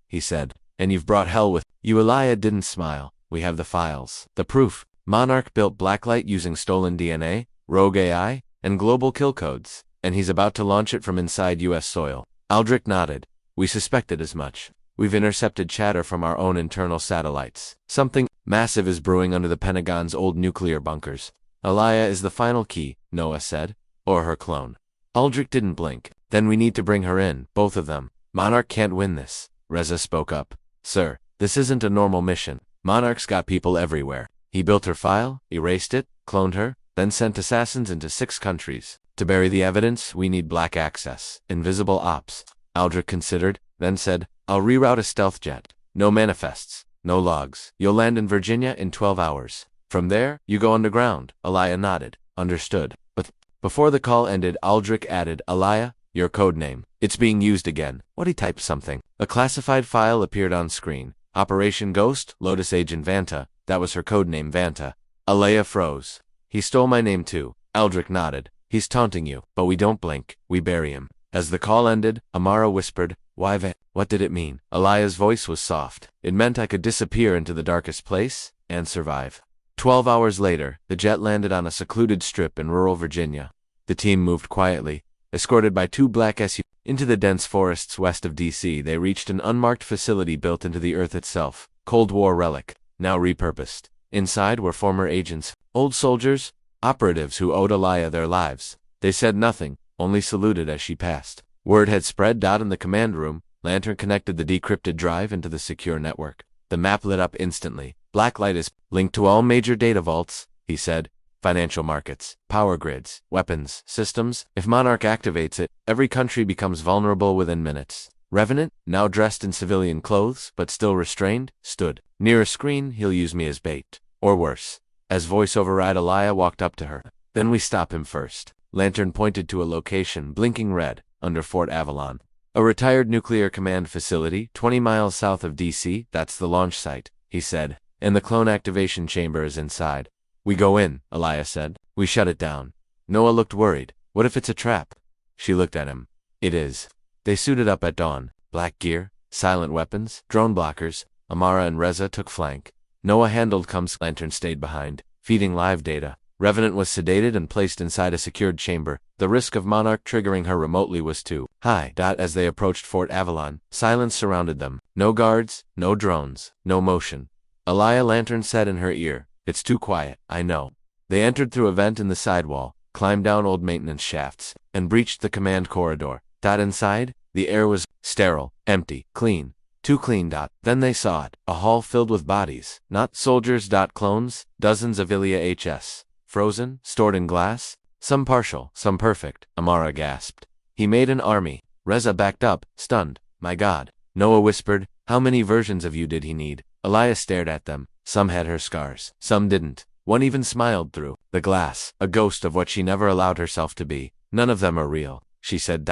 he said, "and you've brought hell with you." Elia didn't smile. "We have the files. The proof. Monarch built Blacklight using stolen DNA, rogue AI, and global kill codes, and he's about to launch it from inside U.S. soil." Aldrich nodded. "We suspected as much. We've intercepted chatter from our own internal satellites. Something massive is brewing under the Pentagon's old nuclear bunkers." "Elia is the final key," Noah said. "Or her clone." Aldrich didn't blink. "Then we need to bring her in, both of them. Monarch can't win this." Reza spoke up. "Sir, this isn't a normal mission. Monarch's got people everywhere. He built her file, erased it, cloned her, then sent assassins into 6 countries. To bury the evidence, we need black access, invisible ops." Aldrich considered, then said, "I'll reroute a stealth jet. No manifests, no logs. You'll land in Virginia in 12 hours. From there, you go underground." Elia nodded. "Understood." But before the call ended, Aldrich added, "Elia, your code name. It's being used again." What he typed something. A classified file appeared on screen. Operation Ghost, Lotus Agent Vanta. That was her code name, Vanta. Elia froze. "He stole my name too." Aldrich nodded. "He's taunting you, but we don't blink. We bury him." As the call ended, Amara whispered, "Why Vanta?" What did it mean? Elia's voice was soft. "It meant I could disappear into the darkest place and survive." 12 hours later, the jet landed on a secluded strip in rural Virginia. The team moved quietly, escorted by 2 black SUVs. Into the dense forests west of D.C., they reached an unmarked facility built into the earth itself. Cold War relic, now repurposed. Inside were former agents, old soldiers, operatives who owed Elia their lives. They said nothing, only saluted as she passed. Word had spread. In the command room, Lantern connected the decrypted drive into the secure network. The map lit up instantly. "Blacklight is linked to all major data vaults," he said. "Financial markets, power grids, weapons, systems. If Monarch activates it, every country becomes vulnerable within minutes." Revenant, now dressed in civilian clothes, but still restrained, stood near a screen. "He'll use me as bait. Or worse." As voice override, Elia walked up to her. "Then we stop him first." Lantern pointed to a location, blinking red, under Fort Avalon. "A retired nuclear command facility, 20 miles south of D.C., that's the launch site," he said. "And the clone activation chamber is inside." "We go in," Elia said. "We shut it down." Noah looked worried. "What if it's a trap?" She looked at him. "It is." They suited up at dawn. Black gear, silent weapons, drone blockers. Amara and Reza took flank. Noah handled comms. Lantern stayed behind, feeding live data. Revenant was sedated and placed inside a secured chamber. The risk of Monarch triggering her remotely was too high. As they approached Fort Avalon, silence surrounded them. No guards, no drones, no motion. Elia, Lantern said in her ear, "It's too quiet, I know." They entered through a vent in the sidewall, climbed down old maintenance shafts, and breached the command corridor. Inside, the air was sterile, empty, clean. Too clean. Then they saw it, a hall filled with bodies. Not soldiers. Clones, dozens of Ilya HS. Frozen, stored in glass. Some partial, some perfect, Amara gasped. "He made an army." Reza backed up, stunned. "My God." Noah whispered, "How many versions of you did he need?" Elia stared at them. Some had her scars, some didn't. One even smiled through the glass, a ghost of what she never allowed herself to be. "None of them are real," she said.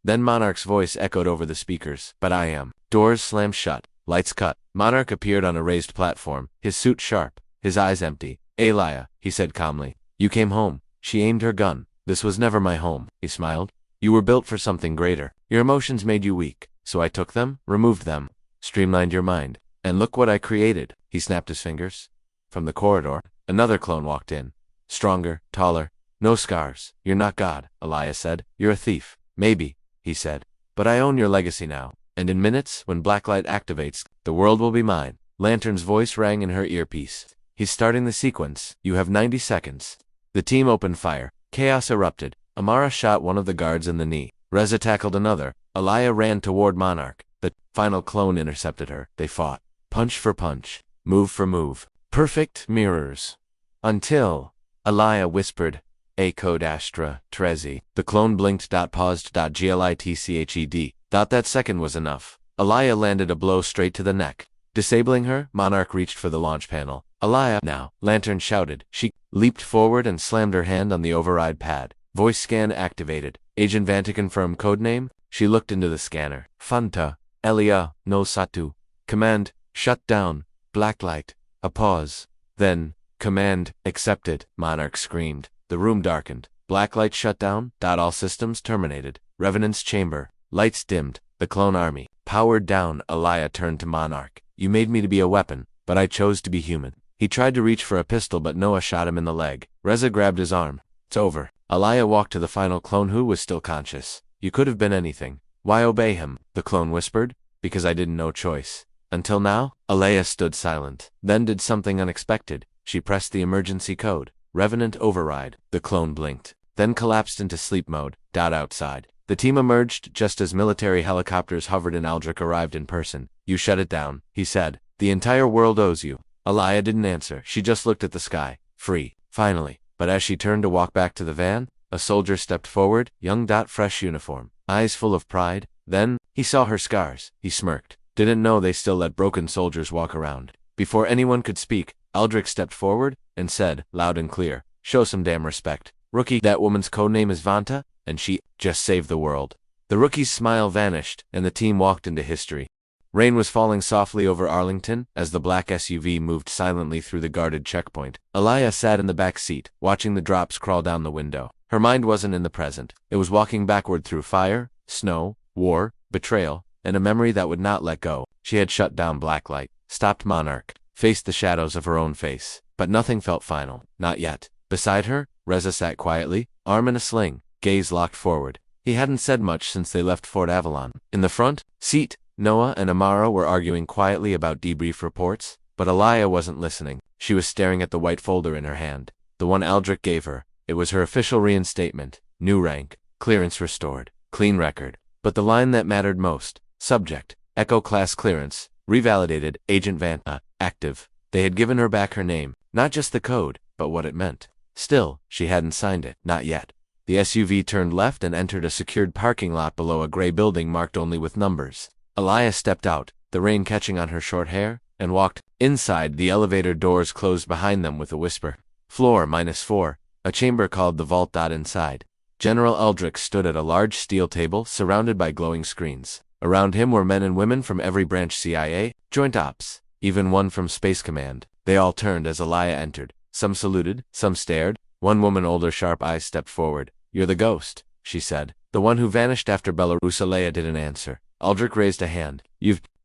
Then Monarch's voice echoed over the speakers. "But I am." Doors slammed shut, lights cut. Monarch appeared on a raised platform, his suit sharp, his eyes empty. "Elia," he said calmly, "you came home." She aimed her gun. "This was never my home," he smiled. "You were built for something greater. Your emotions made you weak, so I took them, removed them, streamlined your mind. And look what I created." He snapped his fingers. From the corridor, another clone walked in. Stronger, taller, no scars. "You're not God," Elia said. "You're a thief." "Maybe," he said. "But I own your legacy now. And in minutes, when Blacklight activates, the world will be mine." Lantern's voice rang in her earpiece. "He's starting the sequence. You have 90 seconds." The team opened fire. Chaos erupted. Amara shot one of the guards in the knee. Reza tackled another. Elia ran toward Monarch. The final clone intercepted her. They fought. Punch for punch. Move for move. Perfect mirrors. Until Elia whispered, "A code Astra, Trezi." The clone blinked. Paused. Glitched. That second was enough. Elia landed a blow straight to the neck. Disabling her, Monarch reached for the launch panel. "Elia, now!" Lantern shouted. She leaped forward and slammed her hand on the override pad. Voice scan activated. Agent Vanta confirmed codename. She looked into the scanner. "Fanta. Elia, no Satu." Command, "Shut down. Blacklight." A pause. Then, Command accepted, Monarch screamed. The room darkened. Black light shut down. All systems terminated. Revenant's chamber. Lights dimmed. The clone army. Powered down. Alaya turned to Monarch. You made me to be a weapon, but I chose to be human. He tried to reach for a pistol, but Noah shot him in the leg. Reza grabbed his arm. It's over. Alaya walked to the final clone, who was still conscious. You could have been anything. Why obey him? The clone whispered. Because I didn't know choice. Until now? Alaya stood silent. Then did something unexpected. She pressed the emergency code. Revenant override. The clone blinked. Then collapsed into sleep mode. Outside. The team emerged just as military helicopters hovered and Aldrich arrived in person. You shut it down, he said. The entire world owes you. Alaya didn't answer. She just looked at the sky. Free. Finally. But as she turned to walk back to the van, a soldier stepped forward, young. Fresh uniform. Eyes full of pride. Then, he saw her scars. He smirked. Didn't know they still let broken soldiers walk around. Before anyone could speak, Aldrich stepped forward and said, loud and clear, show some damn respect. Rookie, that woman's codename is Vanta, and she just saved the world. The rookie's smile vanished, and the team walked into history. Rain was falling softly over Arlington as the black SUV moved silently through the guarded checkpoint. Alaya sat in the back seat, watching the drops crawl down the window. Her mind wasn't in the present. It was walking backward through fire, snow, war, betrayal, and a memory that would not let go. She had shut down Blacklight, stopped Monarch, faced the shadows of her own face. But nothing felt final. Not yet. Beside her, Reza sat quietly, arm in a sling, gaze locked forward. He hadn't said much since they left Fort Avalon. In the front seat, Noah and Amara were arguing quietly about debrief reports, but Alaya wasn't listening. She was staring at the white folder in her hand, the one Aldrich gave her. It was her official reinstatement. New rank, clearance restored, clean record. But the line that mattered most, subject, Echo class clearance, revalidated, Agent Vanta, active. They had given her back her name, not just the code, but what it meant. Still, she hadn't signed it, not yet. The SUV turned left and entered a secured parking lot below a gray building marked only with numbers. Alaya stepped out, the rain catching on her short hair, and walked. Inside, the elevator doors closed behind them with a whisper. Floor -4, a chamber called the vault. Inside, General Aldrich stood at a large steel table surrounded by glowing screens. Around him were men and women from every branch: CIA, Joint Ops, even one from Space Command. They all turned as Alaya entered. Some saluted, some stared. One woman, older, sharp eyes, stepped forward. You're the ghost, she said. The one who vanished after Belarus. Alaya didn't answer. Aldrich raised a hand.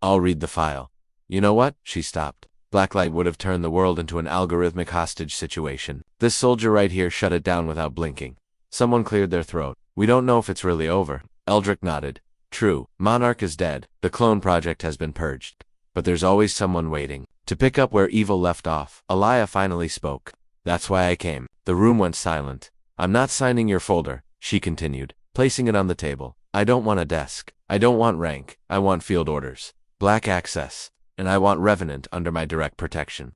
I'll read the file. You know what? She stopped. Blacklight would have turned the world into an algorithmic hostage situation. This soldier right here shut it down without blinking. Someone cleared their throat. We don't know if it's really over. Aldrich nodded. True, Monarch is dead. The clone project has been purged. But there's always someone waiting to pick up where evil left off. Alaya finally spoke. That's why I came. The room went silent. I'm not signing your folder, she continued, placing it on the table. I don't want a desk. I don't want rank. I want field orders. Black access. And I want Revenant under my direct protection.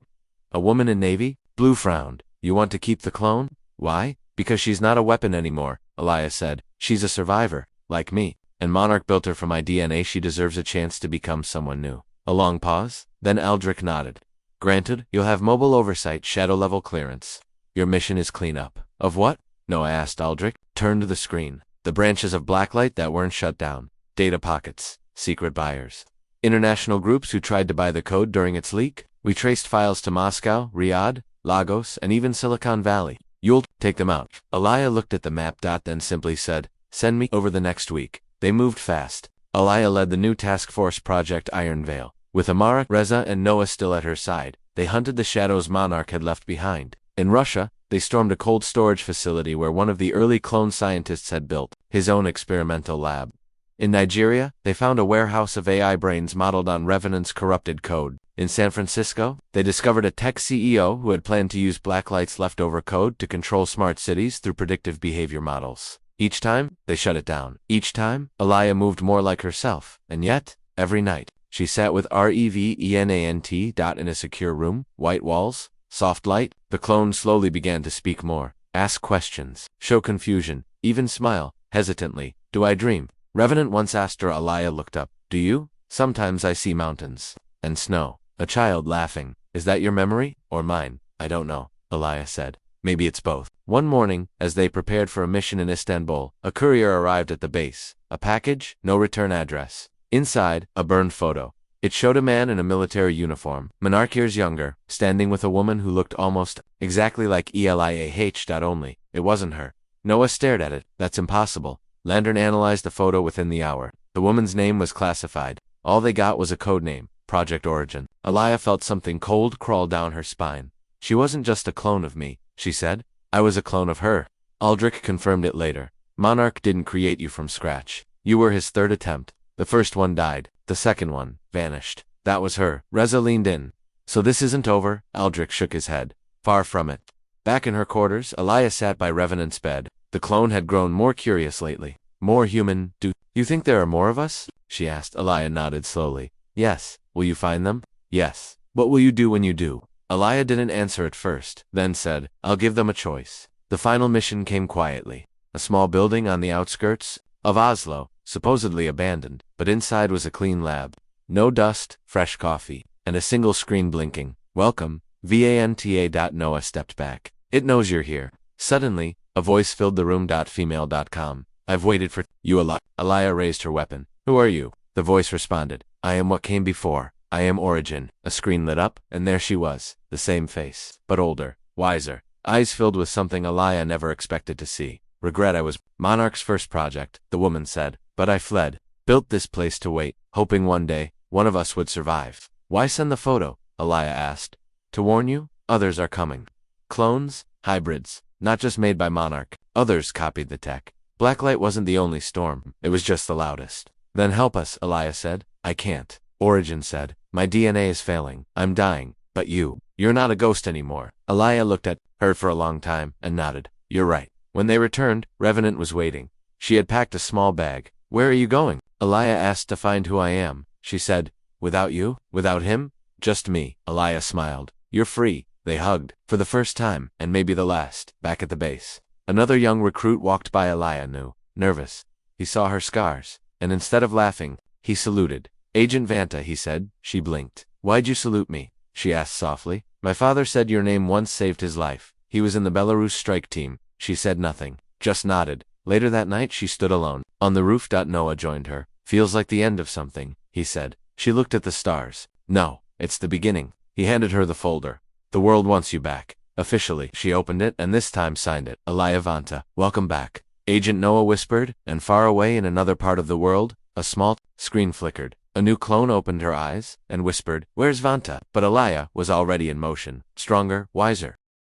A woman in Navy? Blue frowned. You want to keep the clone? Why? Because she's not a weapon anymore, Alaya said. She's a survivor, like me. And Monarch built her from my DNA. She deserves a chance to become someone new. A long pause. Then Aldrich nodded. Granted, you'll have mobile oversight, shadow-level clearance. Your mission is cleanup. Of what? Noah asked Aldrich. Turn to the screen. The branches of Blacklight that weren't shut down. Data pockets. Secret buyers. International groups who tried to buy the code during its leak. We traced files to Moscow, Riyadh, Lagos, and even Silicon Valley. You'll take them out. Alaya looked at the map. Then simply said, send me over the next week. They moved fast. Alaya led the new task force, Project Iron Veil. With Amara, Reza, and Noah still at her side, they hunted the shadows Monarch had left behind. In Russia, they stormed a cold storage facility where one of the early clone scientists had built his own experimental lab. In Nigeria, they found a warehouse of AI brains modeled on Revenant's corrupted code. In San Francisco, they discovered a tech CEO who had planned to use Blacklight's leftover code to control smart cities through predictive behavior models. Each time, they shut it down. Each time, Alaya moved more like herself. And yet, every night, she sat with Revenant. In a secure room, white walls, soft light. The clone slowly began to speak more, ask questions, show confusion, even smile, hesitantly. Do I dream? Revenant once asked her. Alaya looked up. Do you? Sometimes I see mountains. And snow. A child laughing. Is that your memory? Or mine? I don't know, Alaya said. Maybe it's both. One morning, as they prepared for a mission in Istanbul, a courier arrived at the base. A package, no return address. Inside, a burned photo. It showed a man in a military uniform, monarch years younger, standing with a woman who looked almost exactly like Eliah. Only, it wasn't her. Noah stared at it. That's impossible. Lantern analyzed the photo within the hour. The woman's name was classified. All they got was a code name, Project Origin. Eliah felt something cold crawl down her spine. She wasn't just a clone of me, she said. I was a clone of her. Aldrich confirmed it later. Monarch didn't create you from scratch. You were his third attempt. The first one died. The second one vanished. That was her. Reza leaned in. So this isn't over? Aldrich shook his head. Far from it. Back in her quarters, Eliah sat by Revenant's bed. The clone had grown more curious lately. More human. Do you think there are more of us? She asked. Eliah nodded slowly. Yes. Will you find them? Yes. What will you do when you do? Eliah didn't answer at first, then said, I'll give them a choice. The final mission came quietly. A small building on the outskirts of Oslo, supposedly abandoned, but inside was a clean lab. No dust, fresh coffee, and a single screen blinking. Welcome, Vanta. Noah stepped back. It knows you're here. Suddenly, a voice filled the room. Female.com. I've waited for you a lot. Eliah raised her weapon. Who are you? The voice responded. I am what came before. I am Origin. A screen lit up, and there she was. The same face, but older, wiser. Eyes filled with something Eliah never expected to see. Regret I was Monarch's first project, the woman said. But I fled. Built this place to wait, hoping one day, one of us would survive. Why send the photo? Eliah asked. To warn you, others are coming. Clones, hybrids, not just made by Monarch. Others copied the tech. Blacklight wasn't the only storm, it was just the loudest. Then help us, Eliah said. I can't. Origin said. My DNA is failing. I'm dying. But you're not a ghost anymore. Eliah looked at her for a long time and nodded. You're right. When they returned, Revenant was waiting. She had packed a small bag. Where are you going? Eliah asked. To find who I am. She said. Without you? Without him? Just me. Eliah smiled. You're free. They hugged. For the first time, and maybe the last, back at the base. Another young recruit walked by. Eliah knew. Nervous. He saw her scars, and instead of laughing, he saluted. Agent Vanta, he said. She blinked. Why'd you salute me? She asked softly. My father said your name once saved his life. He was in the Belarus strike team. She said nothing, just nodded. Later that night she stood alone. On the roof. Noah joined her. Feels like the end of something, he said. She looked at the stars. No, it's the beginning. He handed her the folder. The world wants you back. Officially. She opened it and this time signed it. Eliah Vanta. Welcome back. Agent Noah whispered, and far away in another part of the world, a small screen flickered. A new clone opened her eyes and whispered, Where's Vanta? But Eliah was already in motion, stronger, wiser.